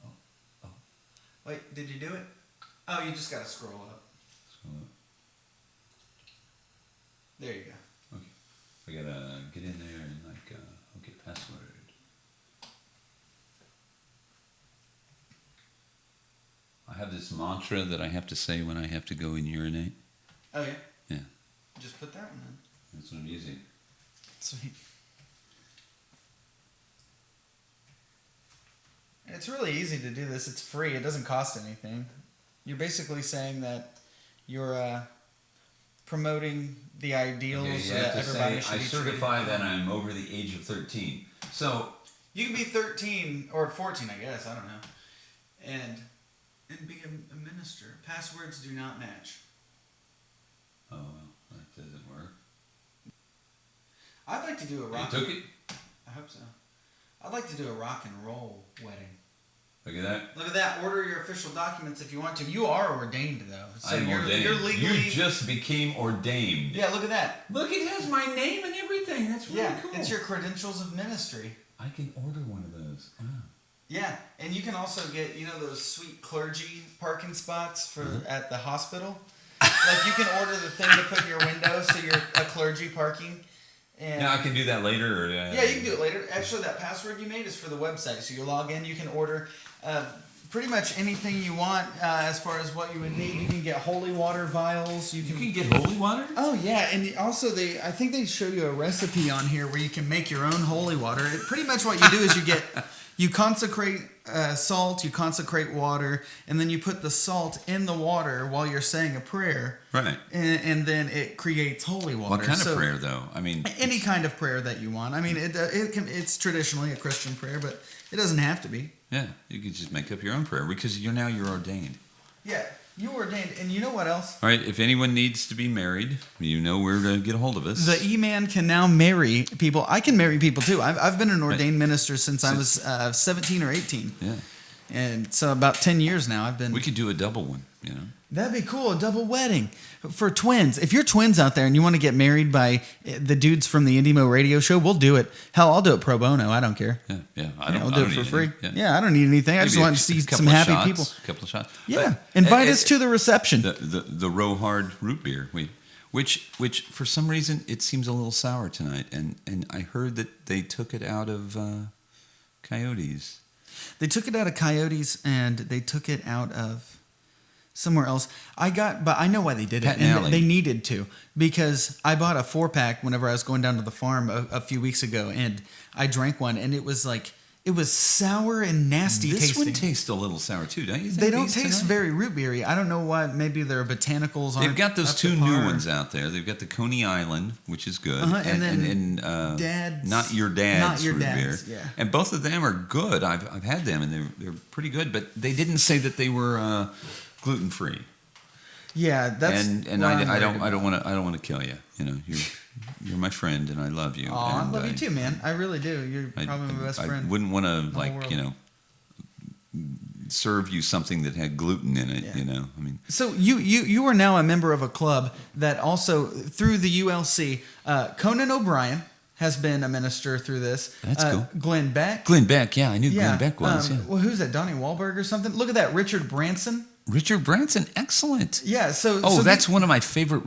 Oh. Wait, did you do it? Oh, you just got to scroll up. So, There you go. okay, I gotta get in there and okay, password. I have this mantra that I have to say when I have to go and urinate. Oh yeah. Yeah, Just put that one in. that's what I'm using. Sweet. It's really easy to do this. It's free. It doesn't cost anything. You're basically saying that you're promoting the ideals Okay, you that have to everybody say, should I be certify treated. that I'm over the age of 13. So, You can be 13 or 14, I guess. I don't know. And be a minister. Passwords do not match. oh well, that doesn't work. I'd like to do a rock. You took it? I hope so. I'd like to do a rock and roll wedding. Look at that. Look at that. Order your official documents if you want to. You are ordained though, so I'm ordained. You're legally. You just became ordained. Yeah, look at that. Look, it has my name and everything. That's really Yeah, cool. it's your credentials of ministry. I can order one of those. Wow. Yeah, and you can also get those sweet clergy parking spots for at the hospital. Like you can order the thing to put in your window, so you're a clergy parking. And Now I can do that later, or yeah, you can do it later. Actually, that password you made is for the website, so you log in. You can order pretty much anything you want as far as what you would need. You can get holy water vials. You can get holy water. Oh yeah, and also I think they show you a recipe on here where you can make your own holy water. Pretty much what you do is you consecrate salt, you consecrate water, and then you put the salt in the water while you're saying a prayer. Right. And then it creates holy water. What kind of prayer, though? I mean, any kind of prayer that you want. I mean, it's traditionally a Christian prayer, but it doesn't have to be. yeah, you could just make up your own prayer because you're ordained. Yeah, you were ordained, and you know what else? All right, if anyone needs to be married, you know where to get a hold of us. The E-Man can now marry people. I can marry people too. I've been an ordained minister since I was 17 or 18. Yeah. And so about 10 years now I've been. We could do a double one, That'd be cool, a double wedding for twins. If you're twins out there and you want to get married by the dudes from the IndieMO Radio Show, we'll do it. Hell, I'll do it pro bono. I don't care. Yeah. I'll do it for free. Anything. Yeah, I don't need anything. I just Maybe want to see couple some of happy shots, people. A couple of shots. Yeah, But, invite us to the reception. The Row Hard root beer, which for some reason it seems a little sour tonight, and I heard that they took it out of Coyotes. They took it out of Coyotes and they took it out of somewhere else. But I know why they did it. Pat and Alley. They needed to, because I bought a 4-pack whenever I was going down to the farm a few weeks ago, and I drank one, and it was sour and nasty This tasting. one tastes a little sour too, don't you think? They don't these taste tonight? very root beery. I don't know why. Maybe their botanicals aren't. They've got those up to two new par. ones out there. They've got the Coney Island, which is good, and then Dad's, Not Not Your Dad's, root beer. yeah. And both of them are good. I've had them, and they're pretty good. But they didn't say that they were gluten free. Yeah, that's. And what I I'm don't worried want to kill you. You're my friend, and I love you. about. Aw, and I love you too, man. I really do. You're probably my best friend. I wouldn't want to the whole world. serve you something that had gluten in it. Yeah. I mean. So you are now a member of a club that also through the ULC, Conan O'Brien, has been a minister through this. That's cool. Glenn Beck. Glenn Beck, yeah, I knew Glenn Beck was. Well, who's that? Donnie Wahlberg or something? Look at that, Richard Branson. Richard Branson, excellent. Yeah. So that's one of my favorite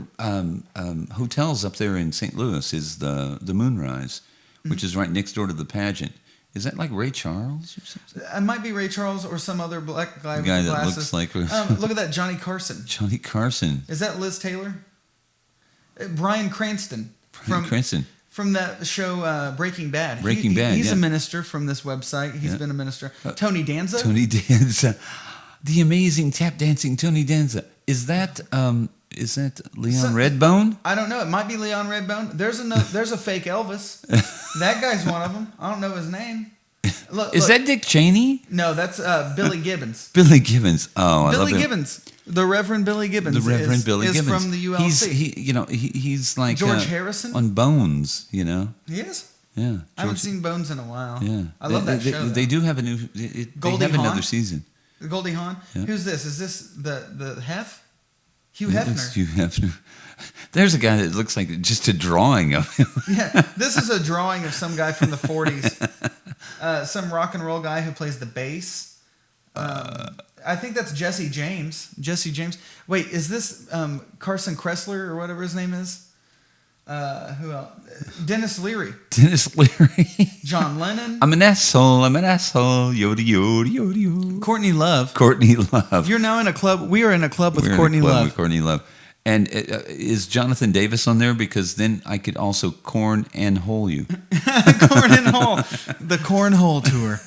hotels up there in St. Louis. Is the Moonrise, which is right next door to the pageant. Is that like Ray Charles or something? It might be Ray Charles or some other black guy with that glasses. looks like look at that, Johnny Carson. Johnny Carson. Is that Liz Taylor? Bryan Cranston. Cranston. From that show Breaking Bad. Breaking Bad, He's a minister from this website. He's been a minister. Tony Danza. Tony Danza. The amazing tap dancing Tony Danza. Is that Leon Redbone? I don't know. It might be Leon Redbone. There's a fake Elvis. That guy's one of them. I don't know his name. Look, that Dick Cheney? No, that's Billy Gibbons. Billy Gibbons. Oh, I love him. Billy Gibbons. The Reverend Billy Gibbons. The Reverend Billy is Gibbons. from the ULC. He's like George Harrison on Bones. You know. He is. Yeah. I haven't seen Bones in a while. Yeah. I love that show. They do have a new. Goldie have Hawn? another season. Goldie Hawn. Yeah. Who's this? Is this the Hef? Hugh Hefner. Hugh Hefner. There's a guy that looks like just a drawing of him. Yeah, this is a drawing of some guy from the 40s. Some rock and roll guy who plays the bass. I think that's Jesse James. Jesse James. Wait, is this Carson Kressler or whatever his name is? Who else? Dennis Leary. Dennis Leary. John Lennon. I'm an asshole. Yodi, yodi, yodi, yodi. Courtney Love. Courtney Love. You're now in a club. We are in a club with Courtney Love. With Courtney Love. And is Jonathan Davis on there? Because then I could also corn and hole you. Corn and hole. The cornhole tour.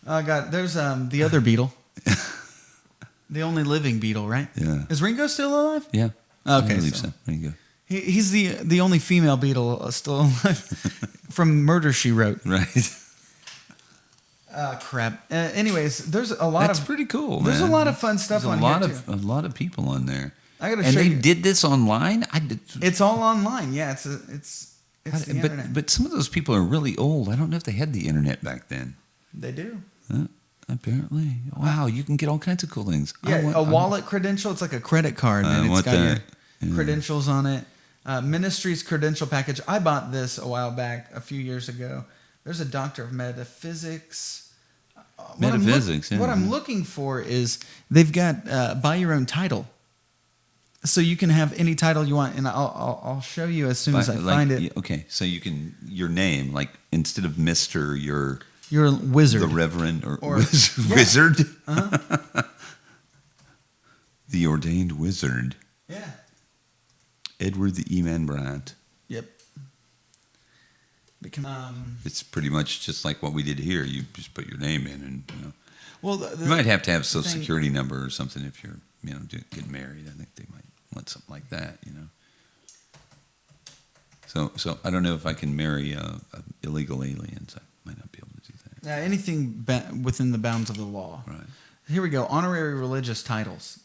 Oh, God. There's the other Beatle. The only living Beatle, right? Yeah. Is Ringo still alive? Yeah. Okay. I believe so. Ringo. He's the only female Beatle still alive from Murder, She Wrote. Right. Crap. Anyways, there's a lot That's pretty cool, man. There's a lot of fun stuff on here, too. A lot of people on there. I gotta and show they you. did this online? It's all online. Yeah, it's the internet. But some of those people are really old. I don't know if they had the internet back then. They do. Apparently. Wow, you can get all kinds of cool things. Yeah, a wallet credential. It's like a credit card, and it's got your credentials on it. Ministry's credential package. I bought this a while back, a few years ago. There's a doctor of metaphysics. What I'm looking for is they've got buy your own title. So you can have any title you want, and I'll show you as soon as I find it. Okay, so you can your name, like instead of Mr., you're a wizard, the Reverend or wizard, the ordained wizard. Yeah, Edward the E-Man Bryant. Yep. It's pretty much just like what we did here. You just put your name in, and well, you might have to have a social security number or something if you're getting married. I think they might want something like that, So I don't know if I can marry illegal aliens. I might not be able to do that. Yeah, anything within the bounds of the law. Right. Here we go. Honorary religious titles.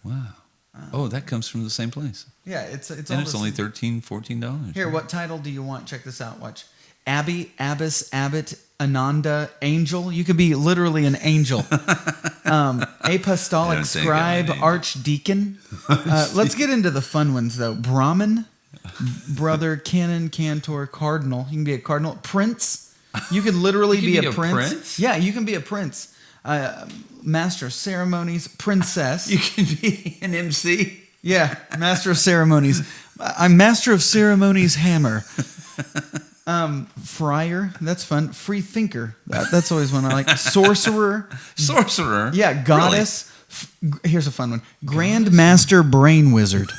Wow. That comes from the same place. Yeah, it's only $13, $14. Here, what title do you want? Check this out. Watch. Abbey, Abbess, Abbot, Ananda, Angel. You could be literally an angel. Apostolic Scribe, Archdeacon. Let's get into the fun ones, though. Brahmin, Brother, Canon, Cantor, Cardinal. You can be a cardinal. Prince. You could literally be a prince. Yeah, you can be a prince. Master of Ceremonies, Princess. You can be an MC. Yeah, Master of Ceremonies. I'm Master of Ceremonies Hammer. Friar, that's fun. Free thinker, that's always one I like. Sorcerer. Yeah, goddess. Really? Here's a fun one. Grandmaster Brain Wizard.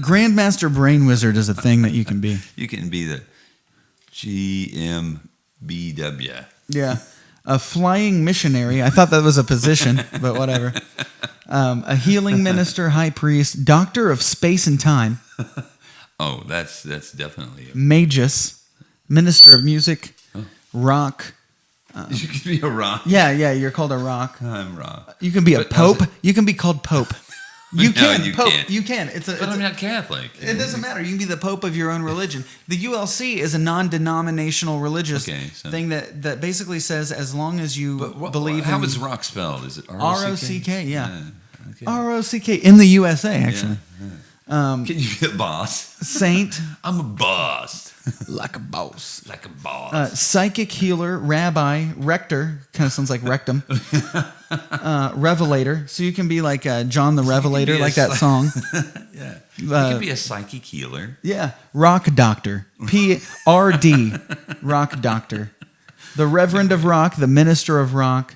Grandmaster Brain Wizard is a thing that you can be. You can be the GMBW. Yeah. A flying missionary. I thought that was a position, but whatever. A healing minister, high priest, doctor of space and time. Oh, that's definitely Magus, minister of music, rock. You can be a rock. Yeah, you're called a rock. I'm rock. You can be a pope. You can be called pope. You can. You can. But I'm not Catholic. It doesn't matter. You can be the pope of your own religion. The ULC is a non-denominational religious thing that basically says as long as you believe. How is rock spelled? Is it R-O-C-K? Yeah. Okay. R-O-C-K in the USA actually. Can you be a boss? Saint. I'm a boss. Like a boss. Like a boss. Psychic healer, rabbi, rector, kind of sounds like rectum. Revelator, so you can be like John the Revelator, like that song. Yeah. You can be a psychic healer. Yeah. Rock doctor. P-R-D. Rock doctor. The Reverend of Rock, the Minister of Rock.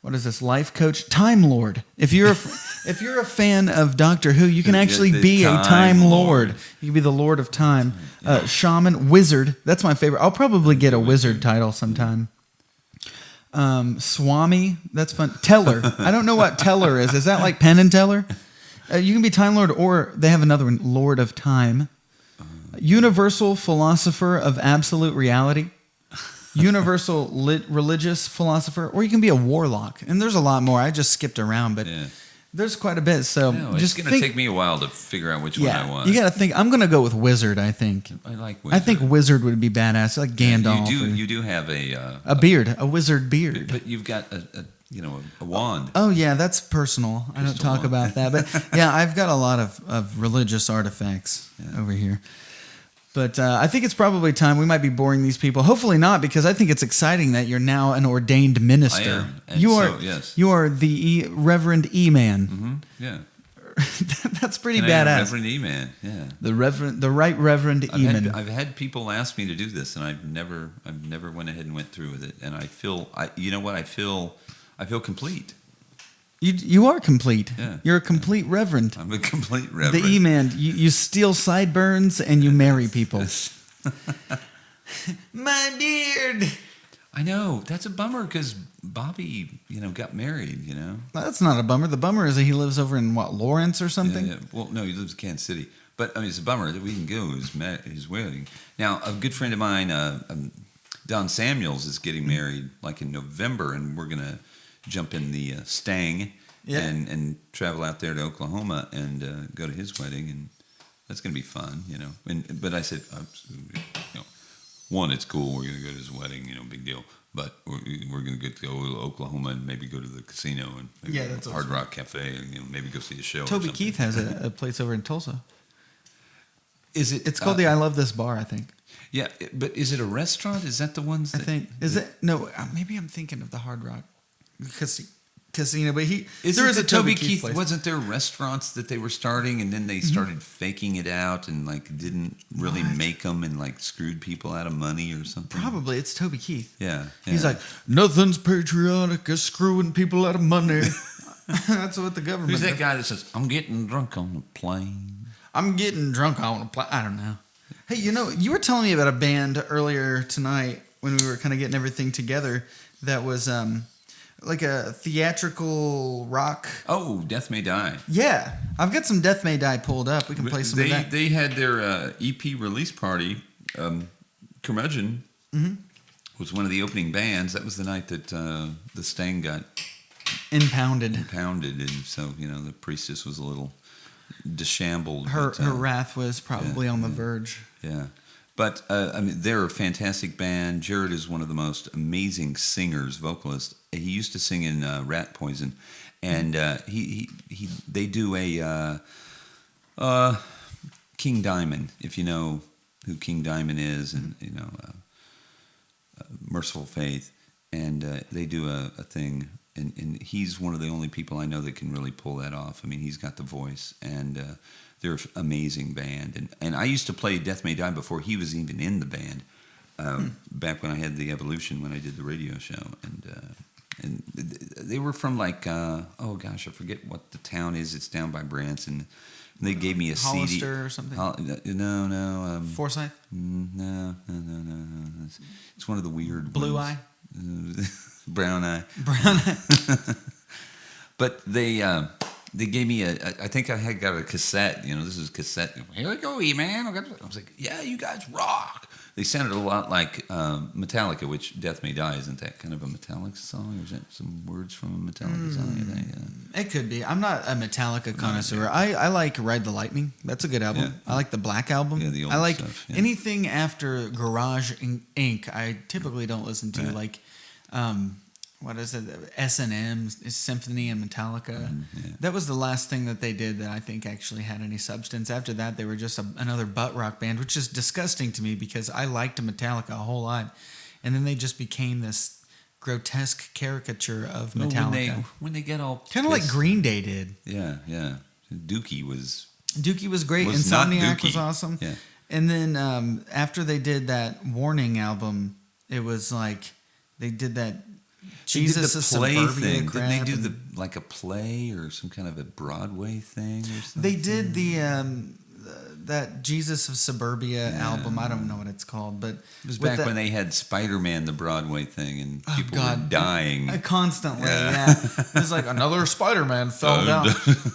What is this? Life coach, Time Lord. If you're a fan of Doctor Who, you can actually be a Time Lord. You can be the Lord of Time. Shaman, Wizard. That's my favorite. I'll probably get a wizard title sometime. Swami. That's fun. Teller. I don't know what Teller is. Is that like Penn and Teller? You can be Time Lord, or they have another one, Lord of Time. Universal Philosopher of Absolute Reality. Universal religious philosopher, or you can be a warlock. And there's a lot more. I just skipped around, but there's quite a bit. So it's going to take me a while to figure out which one I want. You got to think. I'm going to go with wizard, I think. I like wizard. I think wizard would be badass, like Gandalf. You do have a beard, a wizard beard. But you've got a wand. Oh yeah, that's personal. I don't talk about that. But yeah, I've got a lot of religious artifacts over here. But I think it's probably time. We might be boring these people. Hopefully not, because I think it's exciting that you're now an ordained minister. I am. And yes. You are the Reverend E-Man. Mm-hmm. Yeah. That's pretty badass. Reverend E-Man. Yeah. The Right Reverend E-Man. I've had people ask me to do this, and I've never went ahead and went through with it. And I feel complete. You are complete. Yeah. You're a complete reverend. I'm a complete reverend. The E-Man. You steal sideburns and you marry people. My beard. I know. That's a bummer because Bobby, got married, Well, that's not a bummer. The bummer is that he lives over in, Lawrence or something? Yeah. Well, no, he lives in Kansas City. But, it's a bummer that we can go to his wedding. Now, a good friend of mine, Don Samuels, is getting married like in November, and we're going to jump in the Stang and travel out there to Oklahoma and go to his wedding, and that's going to be fun, But I said, one, it's cool. We're going to go to his wedding, big deal. But we're going to go to Oklahoma and maybe go to the casino and maybe go to Hard Rock Cafe and maybe go see a show. Toby Keith has a place over in Tulsa. Is it? It's called the I Love This Bar, I think. Yeah, but is it a restaurant? Is that the ones? I think. Is it? No, maybe I'm thinking of the Hard Rock Casino, but there is a Toby Keith place. Wasn't there restaurants that they were starting, and then they started faking it out and didn't really make them and screwed people out of money or something? Probably it's Toby Keith. Yeah. He's like, nothing's patriotic as screwing people out of money. That's what the government. Who's that guy that says, "I'm getting drunk on a plane"? I'm getting drunk on a plane. I don't know. Hey, you were telling me about a band earlier tonight when we were kind of getting everything together. That was like a theatrical rock. Oh, Death May Die. Yeah. I've got some Death May Die pulled up. We can play some of that. They had their EP release party. Curmudgeon was one of the opening bands. That was the night that the Stang got impounded. And so, the priestess was a little disheveled. Her wrath was probably on the verge. Yeah. But, they're a fantastic band. Jared is one of the most amazing singers, vocalists. He used to sing in Rat Poison. And they do a King Diamond, if you know who King Diamond is, and, Merciful Faith. And they do a thing. And he's one of the only people I know that can really pull that off. He's got the voice. And they're an amazing band. And I used to play Death May Die before he was even in the band, back when I had the Evolution, when I did the radio show. And they were from I forget what the town is. It's down by Branson. And they gave me a Hollister CD. or something? No. Forsyth? No. It's one of the weird Blue ones. Eye? Brown Eye. Brown Eye. But they gave me I think I had got a cassette. This is a cassette. Here we go, E-Man. I was like, yeah, you guys rock. They sounded a lot like Metallica, which Death May Die. Isn't that kind of a Metallica song? Or is that some words from a Metallica song? I think? It could be. I'm not a Metallica connoisseur. I like Ride the Lightning. That's a good album. Yeah. I like the Black Album. Yeah, the old I like stuff, yeah. Anything after Garage Inc. I typically don't listen to. Right. Like what is it? S&M Symphony and Metallica. Yeah. That was the last thing that they did that I think actually had any substance. After that, they were just another butt rock band, which is disgusting to me because I liked Metallica a whole lot, and then they just became this grotesque caricature of Metallica. When they get all kind of like pissed. Green Day did. Yeah. Dookie was great. was not Insomniac Dookie. was awesome. Yeah. And then after they did that Warning album, it was like they did that Jesus the is play Suburbia thing. crap. Didn't they do and like a play or some kind of a Broadway thing or something? they did that Jesus of Suburbia album. I don't know what it's called, but It was back when they had Spider-Man, the Broadway thing, and people were dying. Constantly, yeah. It was like another Spider-Man fell down.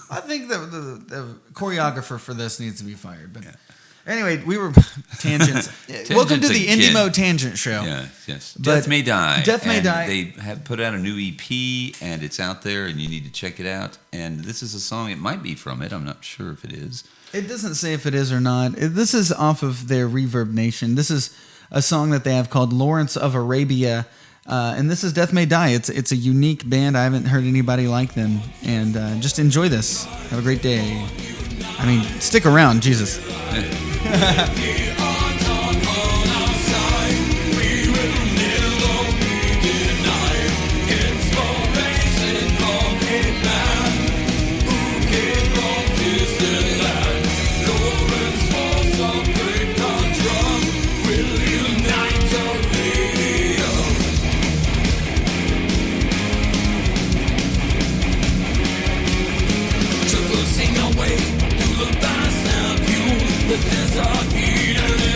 I think that the choreographer for this needs to be fired. But anyway, we were tangents. Welcome to the IndieMO Tangent Show. Yes. But Death May Die. Death May Die. They have put out a new EP, and it's out there, and you need to check it out. And this is a song. It might be from it. I'm not sure if it is. It doesn't say if it is or not. This is off of their Reverb Nation. This is a song that they have called Lawrence of Arabia. And this is Death May Die. It's a unique band. I haven't heard anybody like them. And just enjoy this. Have a great day. I mean, stick around. Jesus. Traversing our way through the vast and view, the desert heat and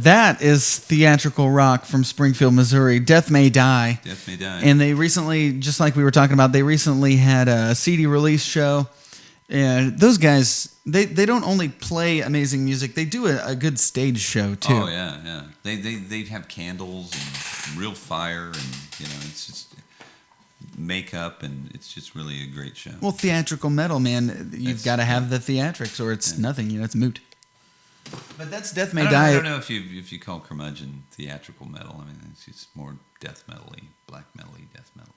That is theatrical rock from Springfield, Missouri. Death May Die. Death May Die. And they recently, just like we were talking about, they recently had a CD release show. And those guys, they don't only play amazing music, they do a good stage show too. Oh yeah. They have candles and real fire, and it's just makeup, and it's just really a great show. Well, theatrical metal, man, you've got to have the theatrics, or it's nothing. It's moot. But that's Death May Die. I don't know if you call curmudgeon theatrical metal. I mean, it's just more death metal-y, black metal-y, death metal.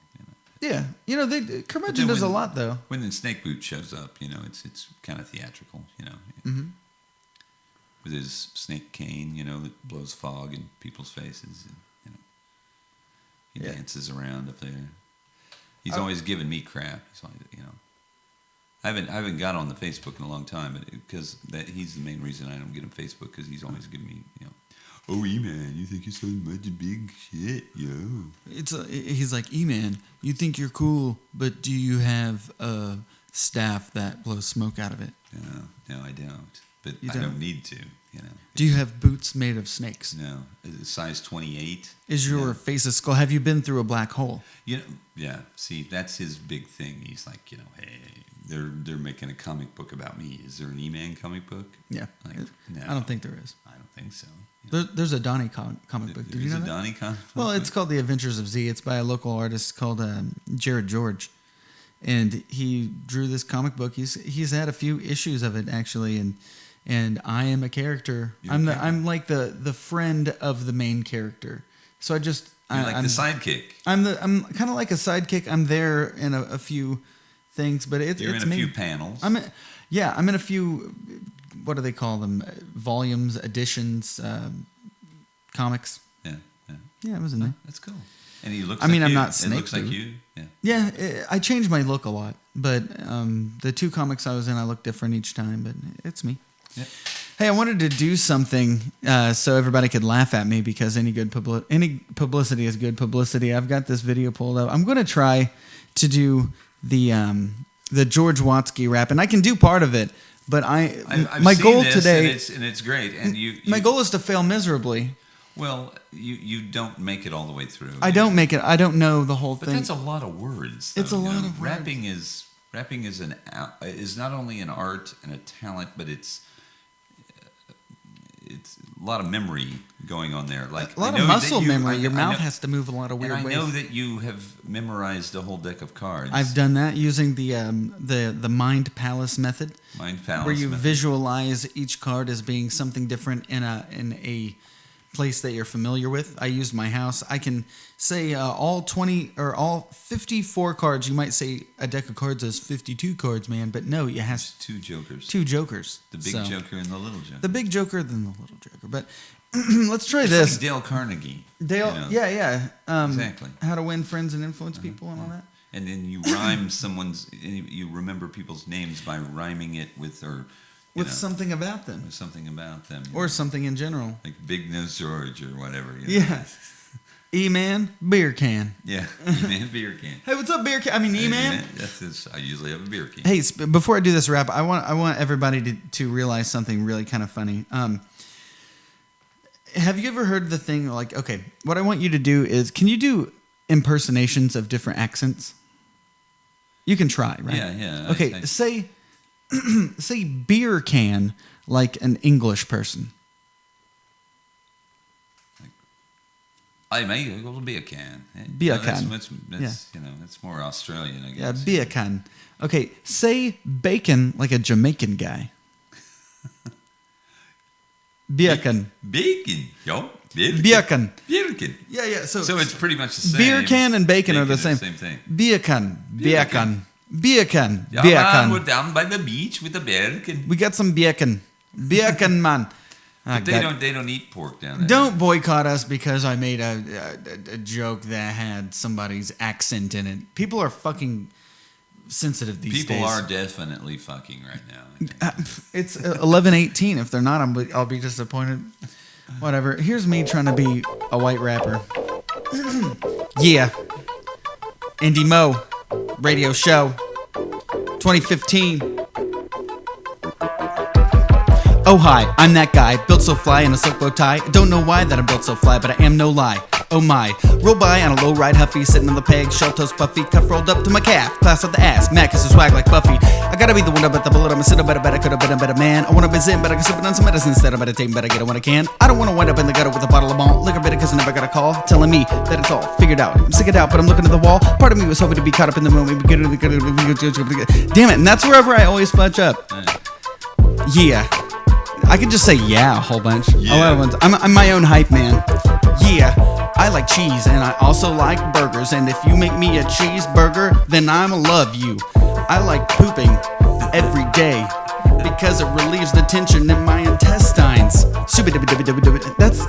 Yeah, curmudgeon does a lot though. When the Snake Boot shows up, it's kind of theatrical. Mm-hmm. With his snake cane, that blows fog in people's faces, and he dances around up there. He's always giving me crap. He's always, I haven't got on the Facebook in a long time, but because he's the main reason I don't get on Facebook, because he's always giving me, oh, E-Man, you think you're so much a big shit, yo. He's like, E-Man, you think you're cool, but do you have a staff that blows smoke out of it? No, I don't. But You I don't? don't need to, Do you have boots made of snakes? No. Is it size 28? Is your face a skull? Have you been through a black hole? Yeah. See, that's his big thing. He's like, hey, they're making a comic book about me. Is there an E-Man comic book? Yeah. No. I don't think there is. I don't think so. There's a Donnie comic book. Did you know that? Donnie comic book? Well, it's called The Adventures of Z. It's by a local artist called Jared George. And he drew this comic book. He's had a few issues of it, actually, and I am a character. I'm like the friend of the main character. So I'm the sidekick. I'm kind of like a sidekick. I'm there in a few things, but You're it's in a me. few panels. I'm in a few. What do they call them? Volumes, editions, comics. Yeah. Yeah, it was in there. That's cool. And he looks. I mean, like I'm you. not It Snake looks like Boot. you. Yeah. Yeah, I changed my look a lot, but the two comics I was in, I look different each time. But it's me. Yep. Hey, I wanted to do something so everybody could laugh at me, because any publicity is good publicity. I've got this video pulled up. I'm going to try to do the George Watsky rap, and I can do part of it. But I've my seen goal this, today, and it's great. And my goal is to fail miserably. Well, you don't make it all the way through. I don't make it. I don't know the whole But thing. that's a lot of words. Though, It's a lot of words. Rapping is not only an art and a talent, but it's a lot of memory going on there. Like a lot I know of muscle that memory. Your mouth know, has to move a lot of weird and I ways. know that you have memorized a whole deck of cards. I've done that using the Mind Palace method. Mind Palace where you method. visualize each card as being something different in a place that you're familiar with. I used my house. I can say all 20 or all 54 cards. You might say a deck of cards has 52 cards, man, but no, it has two jokers. Two jokers. The big joker and the little joker. The big joker, then the little joker. But let's try it's this. Like Dale Carnegie. Yeah. Exactly. How to win friends and influence people and all that. And then you rhyme you remember people's names by rhyming it with something about them. With something about them. Or something in general. Like Big Nose George or whatever. Yeah. E-Man, beer can. Yeah, E-Man, beer can. Hey, what's up, beer can? I mean, E-Man. I usually have a beer can. Hey, before I do this rap, I want everybody to realize something really kind of funny. Have you ever heard the thing like, okay, what I want you to do is, can you do impersonations of different accents? You can try, right? Yeah. Okay, say beer can like an English person. I may go to beer can. Beer can. That's more Australian, I guess. Yeah, beer can. Okay, say bacon like a Jamaican guy. Bacon. Bacon. Yo. Bacon. Bacon. Yeah. So it's pretty much the same. Beer can and bacon are the same. Same thing. Bacon. Bacon. Bacon. Yeah, man, we're down by the beach with the bacon. We got some bacon. Bacon, man. But they don't eat pork down there. Don't boycott us because I made a joke that had somebody's accent in it. People are fucking sensitive these days. People are definitely fucking right now. It's 11:18. If they're not, I'll be disappointed. Whatever. Here's me trying to be a white rapper. Yeah. IndieMO Radio Show 2015. Oh hi, I'm that guy, built so fly in a silk bow tie. Don't know why that I'm built so fly, but I am no lie. Oh my, roll by on a low ride huffy, sitting on the peg, shell toes puffy, cuff rolled up to my calf, class up the ass, Mac is a swag like Buffy. I gotta be the one to bet the bullet, I'm a sinner, but I bet I could've been a better man. I wanna be zen, but I can sip it on some medicine instead of meditating, but I get it when I can. I don't wanna wind up in the gutter with a bottle of malt liquor bitter, cause I never got a call telling me that it's all figured out. I'm sick it out, but I'm looking at the wall. Part of me was hoping to be caught up in the moment. Damn it, and that's wherever I always fudge up. Yeah. I could just say yeah a whole bunch. A lot of ones. I'm my own hype man. Yeah, I like cheese and I also like burgers. And if you make me a cheeseburger, then I'ma love you. I like pooping every day because it relieves the tension in my intestines. That's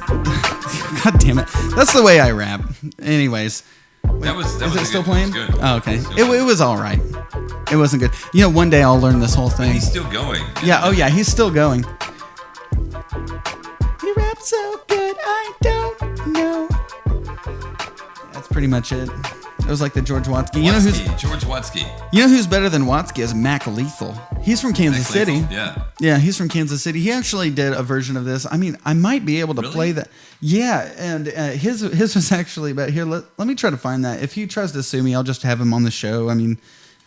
God damn it. That's the way I rap. Anyways. Is it still playing? It was good. Oh, okay. It was all right. It wasn't good. You know, one day I'll learn this whole thing. He's still going. Yeah. Oh yeah, he's still going. He raps so good, I don't know. That's pretty much it. It was like the George Watsky. George Watsky. You know who's better than Watsky is Mac Lethal. He's from Kansas City. Yeah. Yeah, he's from Kansas City. He actually did a version of this. I mean, I might be able to play that. Yeah, and his was actually, but here, let me try to find that. If he tries to sue me, I'll just have him on the show. I mean,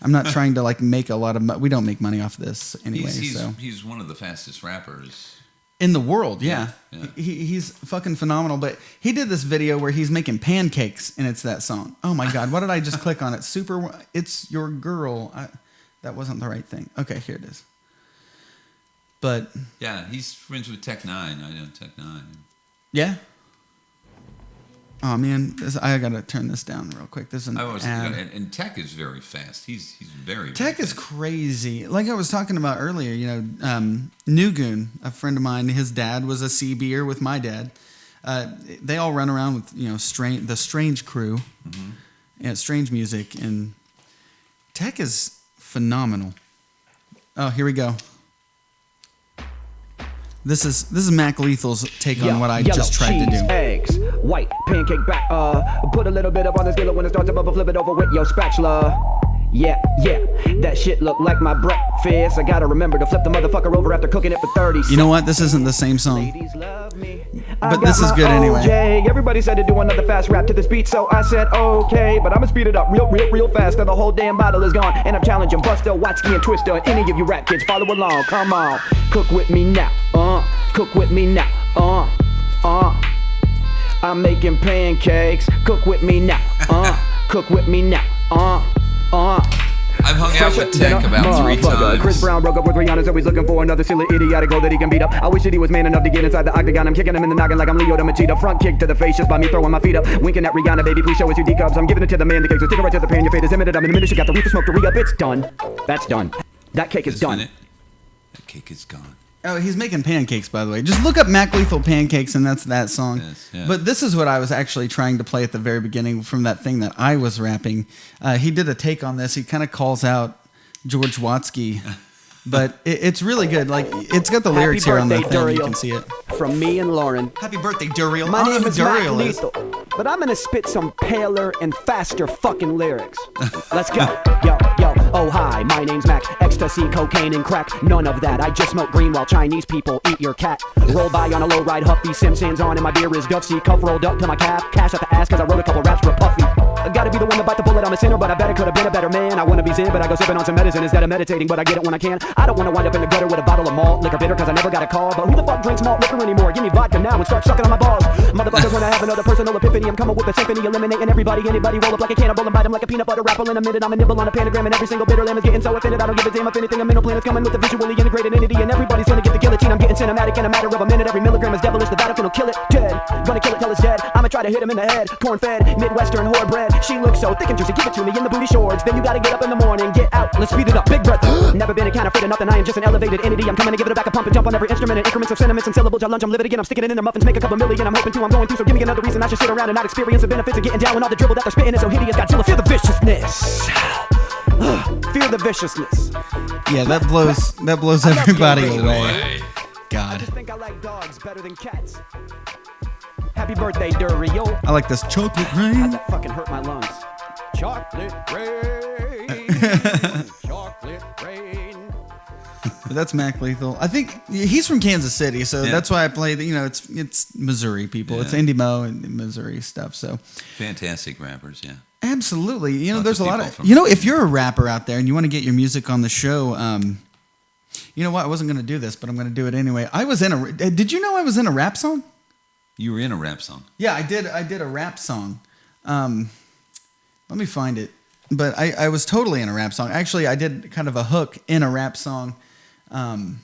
I'm not trying to like make a lot of money. We don't make money off of this anyway. He's one of the fastest rappers in the world. Yeah. Yeah. He's fucking phenomenal. But he did this video where he's making pancakes, and it's that song. Oh my God, what did I just click on? It's Your Girl. That wasn't the right thing. Okay, here it is. But yeah, he's friends with Tech N9ne. I know Tech N9ne. Yeah. Oh man, I gotta turn this down real quick. This is an ad. And Tech is very fast. He's very Tech very is fast. crazy. Like I was talking about earlier, you know, Nugoon, a friend of mine, his dad was a CB'er with my dad. They all run around with the Strange crew, and Strange music, and Tech is phenomenal. Oh, here we go. This is Mac Lethal's take on what I just tried to do. Eggs, white pancake back. Put a little bit up on the skillet when it starts to bubble. Flip it over with your spatula. Yeah, that shit look like my breakfast. I gotta remember to flip the motherfucker over after cooking it for 30 seconds. You know what? This isn't the same song. Ladies love me. But this is good anyway. OJ. Everybody said to do another fast rap to this beat, so I said okay. But I'ma speed it up real fast till the whole damn bottle is gone. And I'm challenging Buster, Watsky, and Twister. And any of you rap kids, follow along. Come on, cook with me now. Cook with me now. I'm making pancakes. Cook with me now. Cook with me now. I've hung out with Tech about 3 times. Chris Brown broke up with Rihanna's always looking for another silly idiotic goal that he can beat up. I wish that he was man enough to get inside the octagon. I'm kicking him in the noggin like I'm Leo the Machida. Front kick to the face just by me throwing my feet up. Winking at Rihanna, baby, please show us your D-cups. I'm giving it to the man, the cake, so stick it right to the pan. Your fate is imminent. I'm in the minute. You got the reef to smoke to re-up. It's done. That's done. That cake is done. That cake is gone. Oh, he's making pancakes, by the way. Just look up Mac Lethal pancakes, and that's that song. Yes, yeah. But this is what I was actually trying to play at the very beginning from that thing that I was rapping. He did a take on this. He kind of calls out George Watsky, but it's really good. Like it's got the lyrics here on the thing. You can see it. From me and Lauren. Happy birthday, Duriel. My name is Mac Duriel Lethal, but I'm gonna spit some paler and faster fucking lyrics. Let's go. Yo, oh hi, my name's Mac. Ecstasy, cocaine, and crack. None of that. I just smoke green while Chinese people eat your cat. Roll by on a low ride, Huffy, Simpsons on, and my beer is Duffy. Cuff rolled up to my calf, cash out the ass, cause I wrote a couple raps for Puffy. I gotta be the one to bite the bullet, I'm a sinner, but I bet I could've been a better man. I wanna be zen, but I go sipping on some medicine instead of meditating, but I get it when I can. I don't wanna wind up in the gutter with a bottle of malt liquor bitter, cause I never got a call. But who the fuck drinks malt liquor anymore? Give me vodka now and start sucking on my balls. Motherfuckers, when I have another personal epiphany, I'm coming with a symphony, eliminating everybody, anybody, roll up like a cannibal and bite them like a peanut butter wrapper. In a minute, I'm a nibble on a pentagram, and every single bitter lamb is getting so offended. I don't give a damn if anything, a mental plan is coming with a visually integrated entity, and everybody's gonna get the guillotine. I'm getting cinematic in a matter of a minute. Every milligram is devilish, the Vatican will kill it dead. Gonna kill it till it's dead. I'ma try to hit him in the head. Corn fed, Midwestern whore bread. She looks so thick and juicy, give it to me in the booty shorts. Then you gotta get up in the morning, get out, let's speed it up, big breath. Never been a kind of afraid of nothing, I am just an elevated entity. I'm coming to give it a back a pump and jump on every instrument in increments of sentiments and syllables. I lunge, I'm livid again, I'm sticking it in their muffins, make a couple million, I'm hoping to, I'm going through, so give me another reason I should sit around and not experience the benefits of getting down when all the dribble that they're spitting is so hideous. Godzilla, feel the viciousness. Fear the viciousness. Yeah, that blows everybody away. I God. just think I like dogs better than cats. Happy birthday, Duriel. I like this chocolate How'd rain. that fucking hurt my lungs? Chocolate rain. Chocolate rain. But that's Mac Lethal. I think he's from Kansas City, so Yeah. that's why I play. It's Missouri people. Yeah. It's IndieMO and Missouri stuff. So Fantastic rappers, yeah. absolutely, Lots there's of a lot people of. from- If you're a rapper out there and you want to get your music on the show, you know what? I wasn't going to do this, but I'm going to do it anyway. I was in a. Did you know I was in a rap song? You were in a rap song. Yeah, I did. I did a rap song. Let me find it. But I was totally in a rap song. Actually, I did kind of a hook in a rap song. And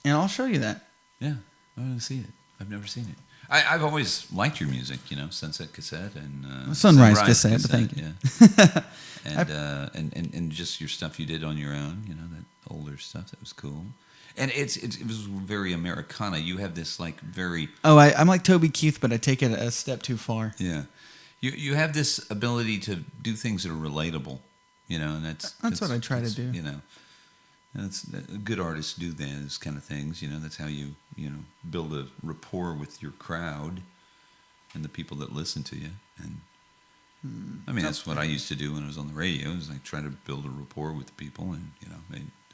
I'll show you that. Yeah, I want to see it. I've never seen it. I've always liked your music, Sunset Cassette and Sunrise Cassette, but thank you. Yeah. And just your stuff you did on your own, that older stuff, that was cool. And it was very Americana. You have this like very... Oh, I'm like Toby Keith, but I take it a step too far. Yeah. You have this ability to do things that are relatable, and that's what I try to do. That's good artists do those kind of things. That's how you build a rapport with your crowd and the people that listen to you. And I mean, that's what I used to do when I was on the radio. Is like try to build a rapport with the people, and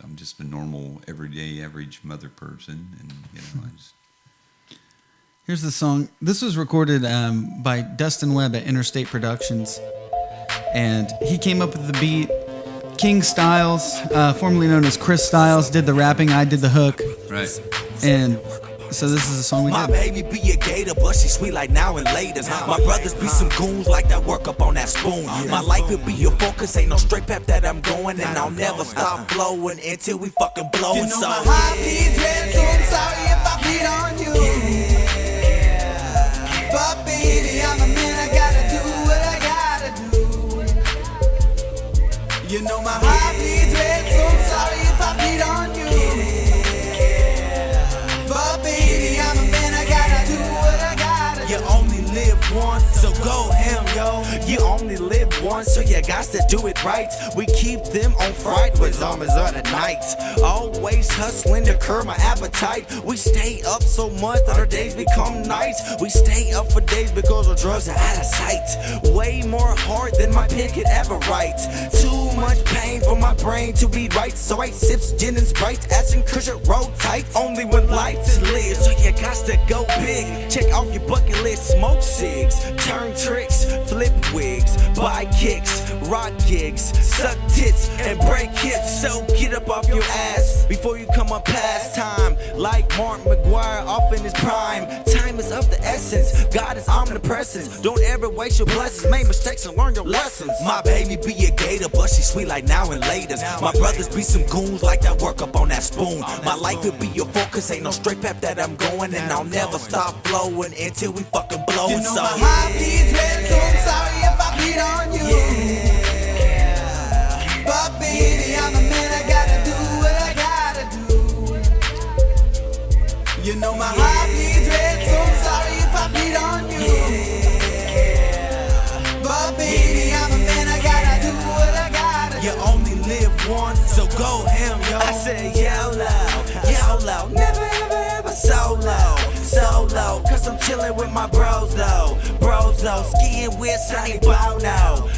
I'm just a normal, everyday, average mother person, and I just. Here's the song. This was recorded by Dustin Webb at Interstate Productions, and he came up with the beat. King Styles, formerly known as Chris Styles, did the rapping. I did the hook. Right. And so this is a song we My did. baby be a gator, but she sweet like now and later. My brothers be some goons like that work up on that spoon. My life will be your focus, ain't no straight path that I'm going, and I'll never stop blowing until we fucking blow. You know So my heart beats red, so I'm sorry if I beat on you. But baby, I'm a man, I gotta do what I gotta do. You know my heart beats red, so I'm sorry if I beat on you. But baby, I'm a man, I gotta do what I gotta do. you only live once, so go ham, yo. You only live once, so you got to do it right. We keep them on fright with zombies of the night. Always hustling to curb my appetite. We stay up so much that our days become nights. We stay up for days because our drugs are out of sight. Way more hard than my pen could ever write. Too much pain for my brain to be right. So I sips gin and Sprite, ass and cushion roll tight. Only when lights live, so you got to go big. Check off your bucket list, smoke cigs, turn tricks, flip wigs, buy kicks, rock gigs, suck tits and break hips. So get up off your ass before you come up past time. Like Mark McGuire off in his prime. Time is of the essence, God is omnipresent. Don't ever waste your blessings, make mistakes and learn your lessons. My baby be a gator, but she sweet like now and later. My brothers be some goons like that work up on that spoon. My life will be your focus, ain't no straight path that I'm going, and I'll never stop blowing until we fucking blow. You know So my heart beats red, so I'm sorry if I beat on you. But baby, I'm a man, I gotta do what I gotta do. You know my heart beats red, so I'm sorry if I beat on you. But baby, I'm a man, I gotta do what I gotta do. you only live once, so go ham, yo. I said YOLO, never ever ever solo, cause I'm chillin' with my bros though, skiing with Sonny Bono,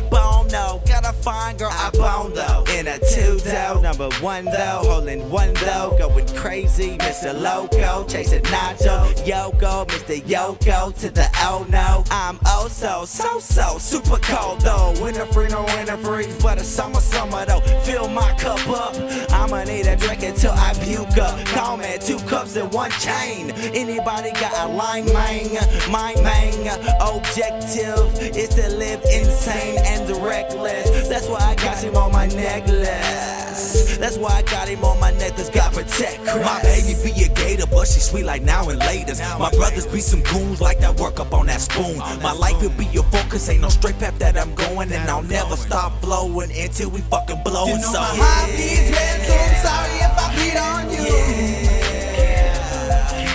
got a fine girl, I bone though, in a 2-0, number 1 though, holding 1 though, going crazy, Mr. Loco, chasing Nacho, Yoko, Mr. Yoko, to the oh no, I'm oh so super cold though, winter free, no winter freeze, but a summer though, fill my cup up, I'ma need a drink until I puke up, call me 2 cups and 1 chain, anybody got a line, my main objective is to live insane and reckless, that's why I got him on my necklace, that's why I got him on my necklace, got protect Chris. My baby be a gator, but she sweet like now and later. My brothers be some goons like that work up on that spoon. My life will be your focus, ain't no straight path that I'm going, and I'll never stop blowing until we fucking blow. You know So my heart beats red, so I'm sorry if I beat on you.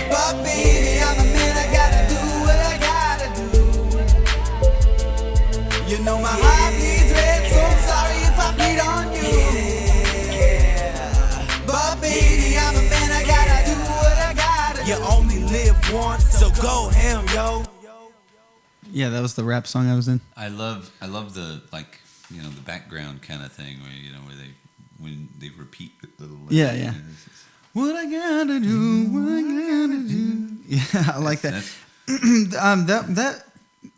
But baby, I'm a man, I gotta do what I gotta do. You know my heart beats red, so I'm sorry if I beat on you. But baby, I'm a man, I gotta do what I gotta do. you only live once, so go ham, yo. Yeah, that was the rap song I was in. I love the the background kind of thing where when they repeat the little. Yeah, yeah. What I gotta do, what I gotta do. Yeah, I like that. That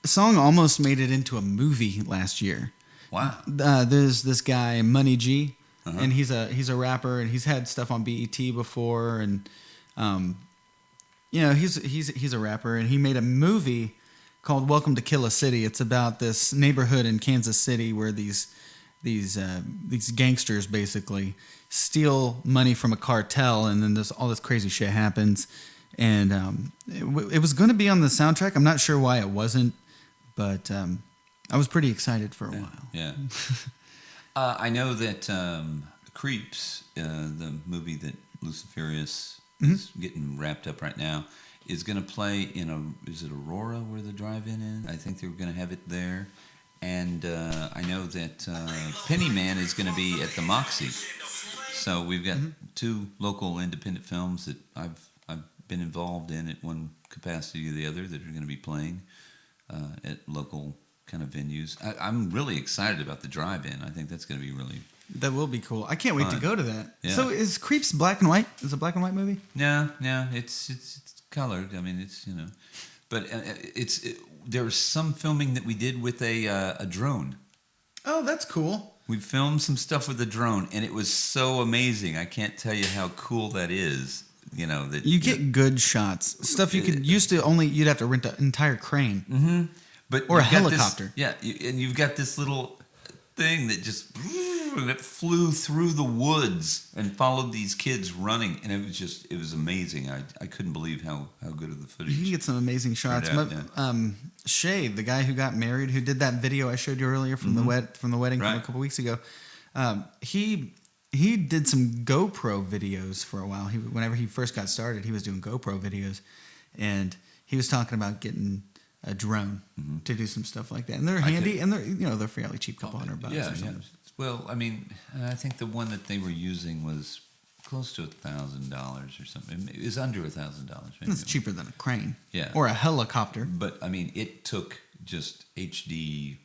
song almost made it into a movie last year. Wow. There's this guy, Money G, Uh-huh. and he's a rapper, and he's had stuff on BET before, and he's a rapper, and he made a movie called Welcome to Killa City. It's about this neighborhood in Kansas City where these gangsters basically steal money from a cartel, and then all this crazy shit happens. And it was going to be on the soundtrack. I'm not sure why it wasn't, but I was pretty excited for a while. Yeah. I know that Creeps, the movie that Luciferius is getting wrapped up right now, is going to play is it Aurora where the drive-in is? I think they're going to have it there. And I know that Pennyman is going to be at the Moxie. So we've got two local independent films that I've been involved in at one capacity or the other that are going to be playing at local kind of venues. I'm really excited about the drive-in. I think that's going to be really... That will be cool. I can't wait to go to that. Yeah. So is Creeps black and white? Is it a black and white movie? No, it's colored. I mean, it's, but there's some filming that we did with a drone. Oh, that's cool. We filmed some stuff with a drone, and it was so amazing. I can't tell you how cool that is. That you get good shots. Stuff you could used to only you'd have to rent an entire crane. Mm-hmm. But or a helicopter. And you've got this little thing that just flew through the woods and followed these kids running, and it was amazing. I couldn't believe how good of the footage. You can get some amazing shots. Shay, the guy who got married, who did that video I showed you earlier from the wedding from a couple weeks ago, he did some GoPro videos for a while. Whenever he first got started, he was doing GoPro videos, and he was talking about getting a drone to do some stuff like that. And they're handy, and they're fairly cheap, couple $100 or something. Well, I mean, I think the one that they were using was close to $1,000 or something. It was under $1,000. It's cheaper than a crane. Yeah. Or a helicopter. But I mean, it took just HD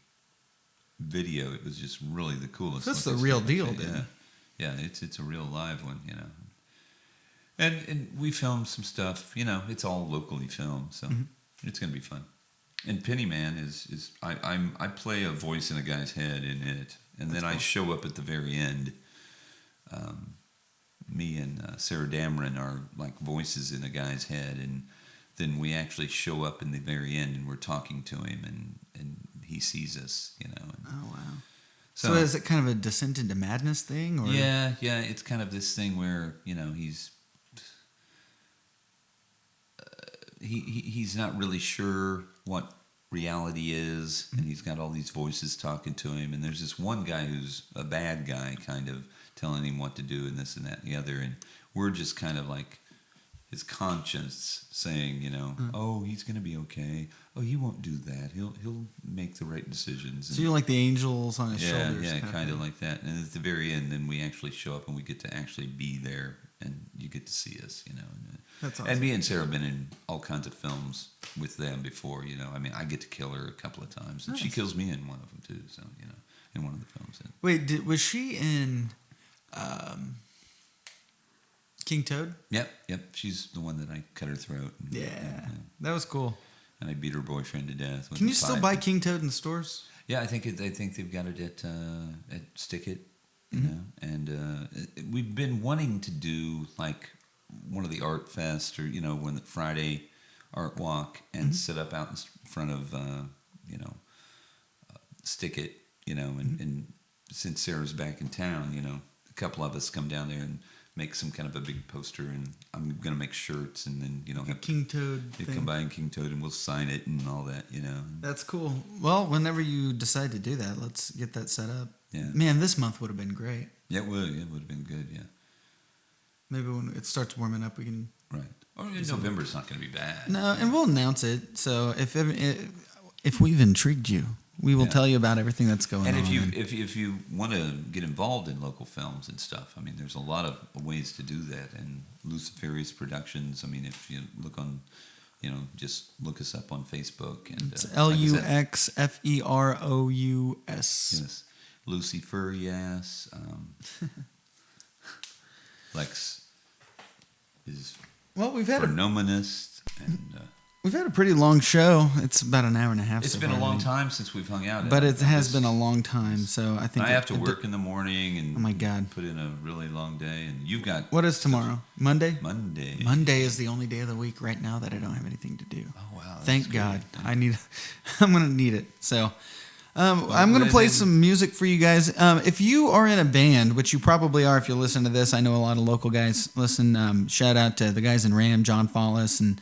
video. It was just really the coolest. That's the real deal, dude. Yeah, it's a real live one, And we filmed some stuff. It's all locally filmed, so it's gonna be fun. And Pennyman is I play a voice in a guy's head in it, and then I show up at the very end. Me and Sarah Dameron are like voices in a guy's head, and then we actually show up in the very end, and we're talking to him, and he sees us, Oh wow! So is it kind of a descent into madness thing, or yeah, it's kind of this thing where he's not really sure what reality is, and he's got all these voices talking to him, and there's this one guy who's a bad guy kind of telling him what to do and this and that and the other, and we're just kind of like his conscience saying, oh, he's going to be okay. Oh, he won't do that. He'll make the right decisions. So you're like the angels on his shoulders. Yeah, kind of like that. And at the very end, then we actually show up and we get to actually be there, and you get to see us, That's awesome. And me and Sarah have been in all kinds of films with them before, I mean, I get to kill her a couple of times, and she kills me in one of them too. So, in one of the films. Wait, was she in King Toad? Yep. She's the one that I cut her throat. Yeah, that was cool. And I beat her boyfriend to death. Can you still buy King Toad in the stores? Yeah, I think they've got it at Stick It, and we've been wanting to do like one of the art fest or when the Friday art walk and sit up out in front of Stick It, and since Sarah's back in town, a couple of us come down there and make some kind of a big poster, and I'm gonna make shirts, and then have King Toad. They come by in King Toad, and we'll sign it and all that. That's cool. Well, whenever you decide to do that, let's get that set up. Yeah. Man, this month would have been great. Yeah, it would. It would have been good. Yeah. Maybe when it starts warming up, we can. Right. Or November's not going to be bad. No, and we'll announce it. So if we've intrigued you, we will tell you about everything that's going on. And if you want to get involved in local films and stuff, I mean, there's a lot of ways to do that. And Luciferius Productions. I mean, if you look on, just look us up on Facebook. And it's LUXFEROUS. Yes, Luciferius. Lex is Well, we've had phenomenist, and we've had a pretty long show. It's about an hour and a half. it's so been a far, long I think. time since we've hung out. But it has been a long time, so I think I have to work in the morning and Oh my God. put in a really long day, and you've got What is tomorrow? Monday? Monday. Monday is the only day of the week right now that I don't have anything to do. Oh wow! that's Thank good. God. I'm going to need it. So I'm going to what play is it? some music for you guys. If you are in a band, which you probably are if you listen to this, I know a lot of local guys listen. Shout out to the guys in Ram, John Follis and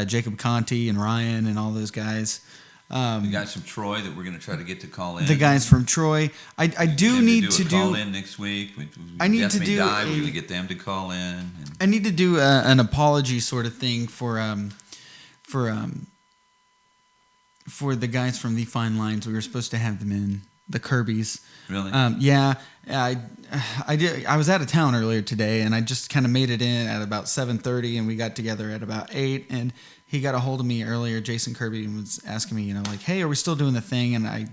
Jacob Conti and Ryan and all those guys. The guys from Troy that we're going to try to get to call in. The guys from Troy. I do need to call do in next week. I need Death to May do Die. We're a- going to get them to call in. And I need to do an apology sort of thing for the guys from The Fine Lines. We were supposed to have them in, the Kirbys. Really? Yeah, I did. I was out of town earlier today, and I just kind of made it in at about 7:30, and we got together at about 8. And he got a hold of me earlier, Jason Kirby, and was asking me, like, "Hey, are we still doing the thing?" And I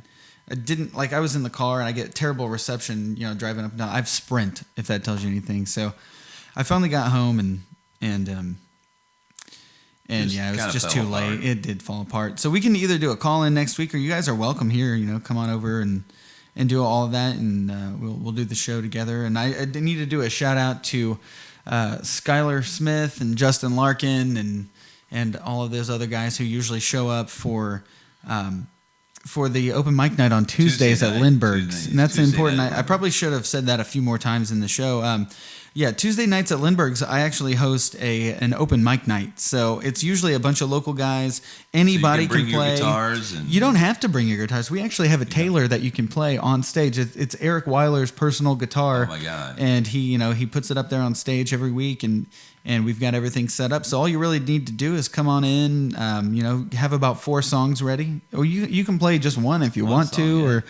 didn't like. I was in the car, and I get terrible reception, driving up and down. I've Sprint, if that tells you anything. So I finally got home, and yeah, it was just too late. It did fall apart. So we can either do a call in next week, or you guys are welcome here. Come on over and do all of that, and we'll do the show together. And I need to do a shout out to Skylar Smith and Justin Larkin and all of those other guys who usually show up for the open mic night on Tuesdays at Lindbergh's. And that's Tuesday important. night. I probably should have said that a few more times in the show. Yeah, Tuesday nights at Lindbergh's, I actually host an open mic night. So it's usually a bunch of local guys. Anybody so you can play. Your guitars and You don't have to bring your guitars. We actually have a tailor that you can play on stage. It's Eric Weiler's personal guitar. Oh my God! And he puts it up there on stage every week, and we've got everything set up. So all you really need to do is come on in. Have about 4 songs ready, or you can play just one if you want to, or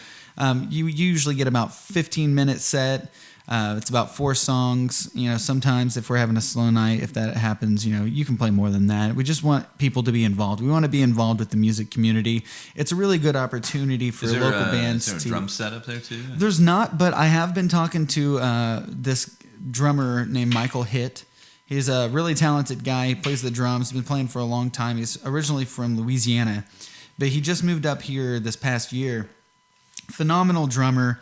you usually get about 15-minute set. It's about 4 songs. Sometimes if we're having a slow night, if that happens, you can play more than that. We just want people to be involved. We want to be involved with the music community. It's a really good opportunity for local bands. Is there a drum set up there too? There's not, but I have been talking to this drummer named Michael Hitt. He's a really talented guy. He plays the drums. He's been playing for a long time. He's originally from Louisiana, but he just moved up here this past year. Phenomenal drummer,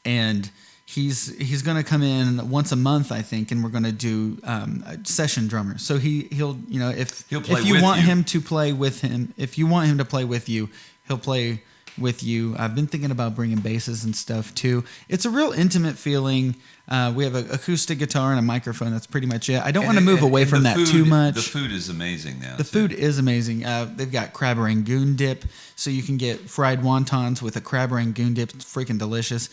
and he's going to come in once a month, I think, and we're going to do a session drummer. So he'll if you want him to play with him, if you want him to play with you, he'll play with you. I've been thinking about bringing basses and stuff too. It's a real intimate feeling. We have an acoustic guitar and a microphone. That's pretty much it. I don't want to move away from that too much. The food is amazing now. The food is amazing. They've got crab rangoon dip, so you can get fried wontons with a crab rangoon dip. It's freaking delicious.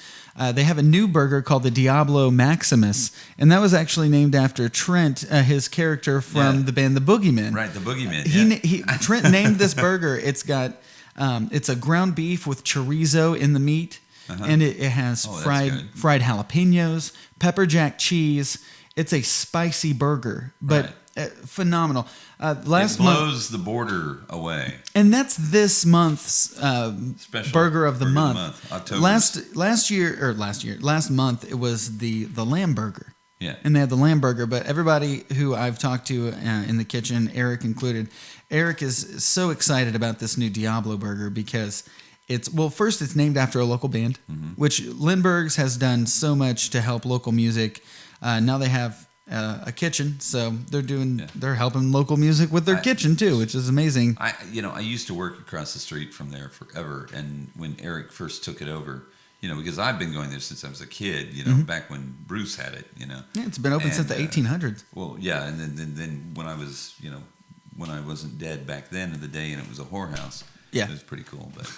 They have a new burger called the Diablo Maximus, and that was actually named after Trent, his character from the band The Boogeymen. Right, The Boogeymen. Trent named this burger. It's got it's a ground beef with chorizo in the meat. And it has fried jalapenos, pepper jack cheese. It's a spicy burger, but phenomenal. It blows the border away. And that's this month's Special burger of the month. October. Last month it was the lamb burger. Yeah. And they had the lamb burger, but everybody who I've talked to in the kitchen, Eric included, Eric is so excited about this new Diablo burger because first it's named after a local band, which Lindbergh's has done so much to help local music. Now they have a kitchen, so they're helping local music with their kitchen too, which is amazing. I used to work across the street from there forever, and when Eric first took it over, because I've been going there since I was a kid, back when Bruce had it, Yeah, it's been open since the 1800s. Well, yeah, and then when I was, when I wasn't dead back then in the day, and it was a whorehouse. Yeah. It was pretty cool, but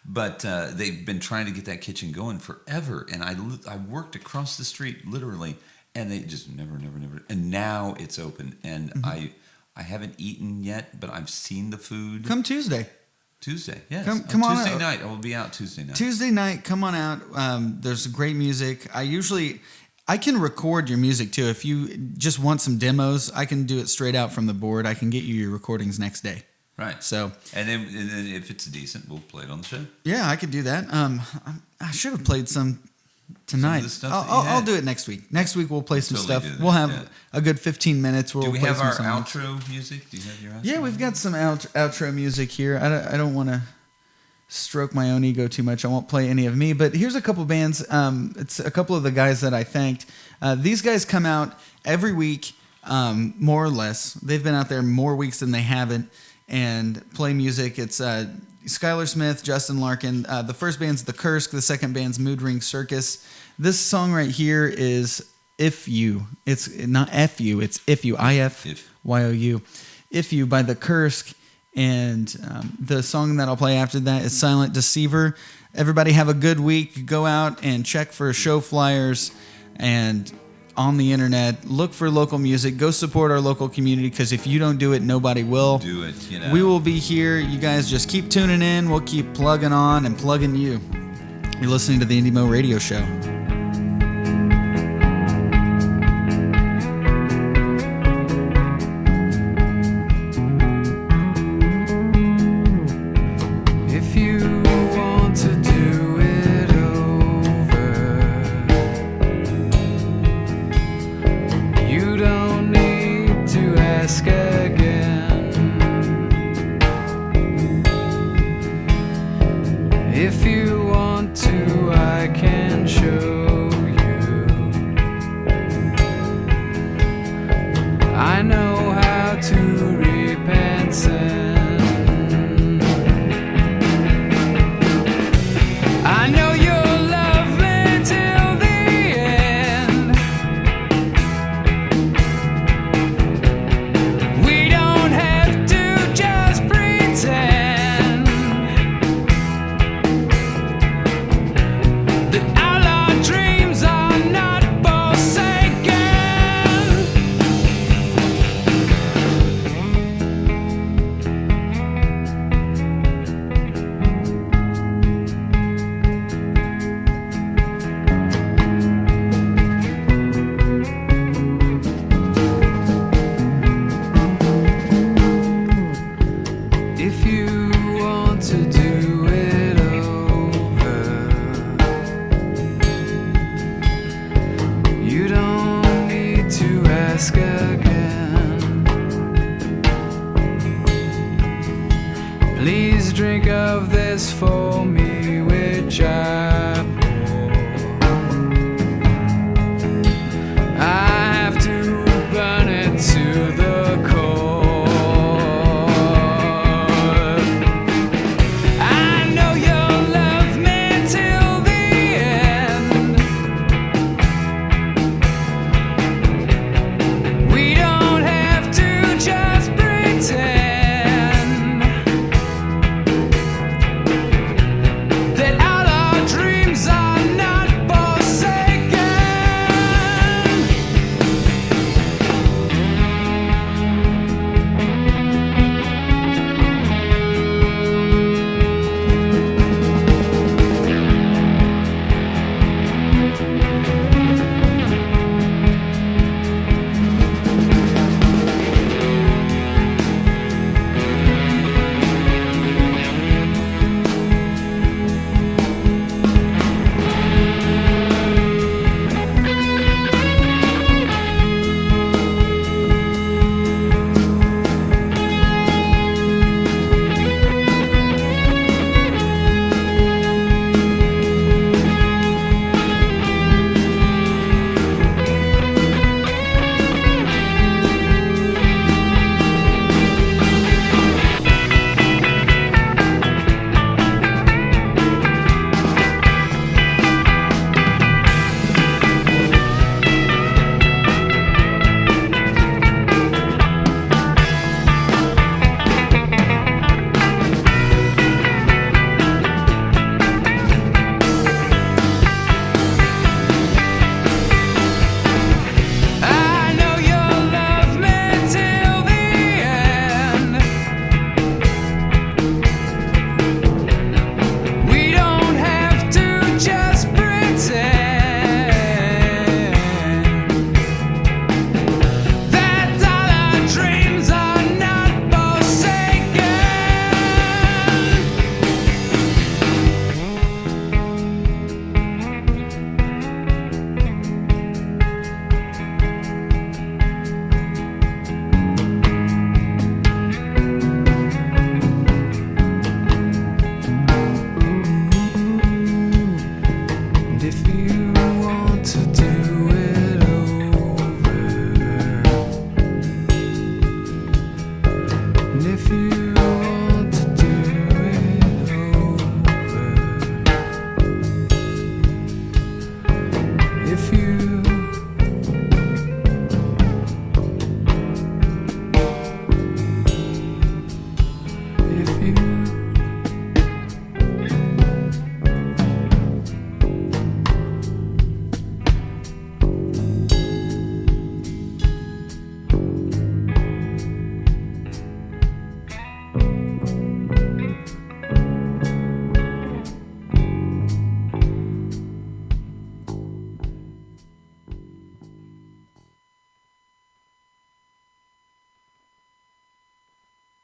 But they've been trying to get that kitchen going forever, and I worked across the street literally, and they just never. And now it's open, and I haven't eaten yet, but I've seen the food. Come Tuesday. Tuesday, yes. Come on Tuesday out. night. I will be out Tuesday night. Tuesday night, come on out. There's great music. I can record your music too. If you just want some demos, I can do it straight out from the board. I can get you your recordings next day. Right. So, and then if it's decent, we'll play it on the show. Yeah, I could do that. I should have played some Tonight. Some of the stuff that you I'll had. do it next week. Next week we'll play some Totally stuff. do that, We'll have yeah. a good 15 minutes. Where Do we we'll play have some our songs. outro music? Do you have your outro? Yeah, we've got some outro music here. I don't want to stroke my own ego too much. I won't play any of me, but here's a couple bands. It's a couple of the guys that I thanked. These guys come out every week, more or less. They've been out there more weeks than they haven't, and play music. It's Skylar Smith, Justin Larkin. The first band's The Kursk. The second band's Mood Ring Circus. This song right here is If You. It's not F-U, it's If You. I-F-Y-O-U. If You by The Kursk. And the song that I'll play after that is Silent Deceiver. Everybody have a good week. Go out and check for show flyers and on the internet. Look for local music. Go support our local community, because if you don't do it, nobody will. Do it, you know. We will be here. You guys just keep tuning in. We'll keep plugging on and plugging you. You're listening to the IndieMO Radio Show. If you want to, I can show you. I know how to repent sin. I know you'll love me till the end. We don't have to just pretend that all our dreams are not forsaken. If you want to do it over, you don't need to ask again. Please drink of this for me, which I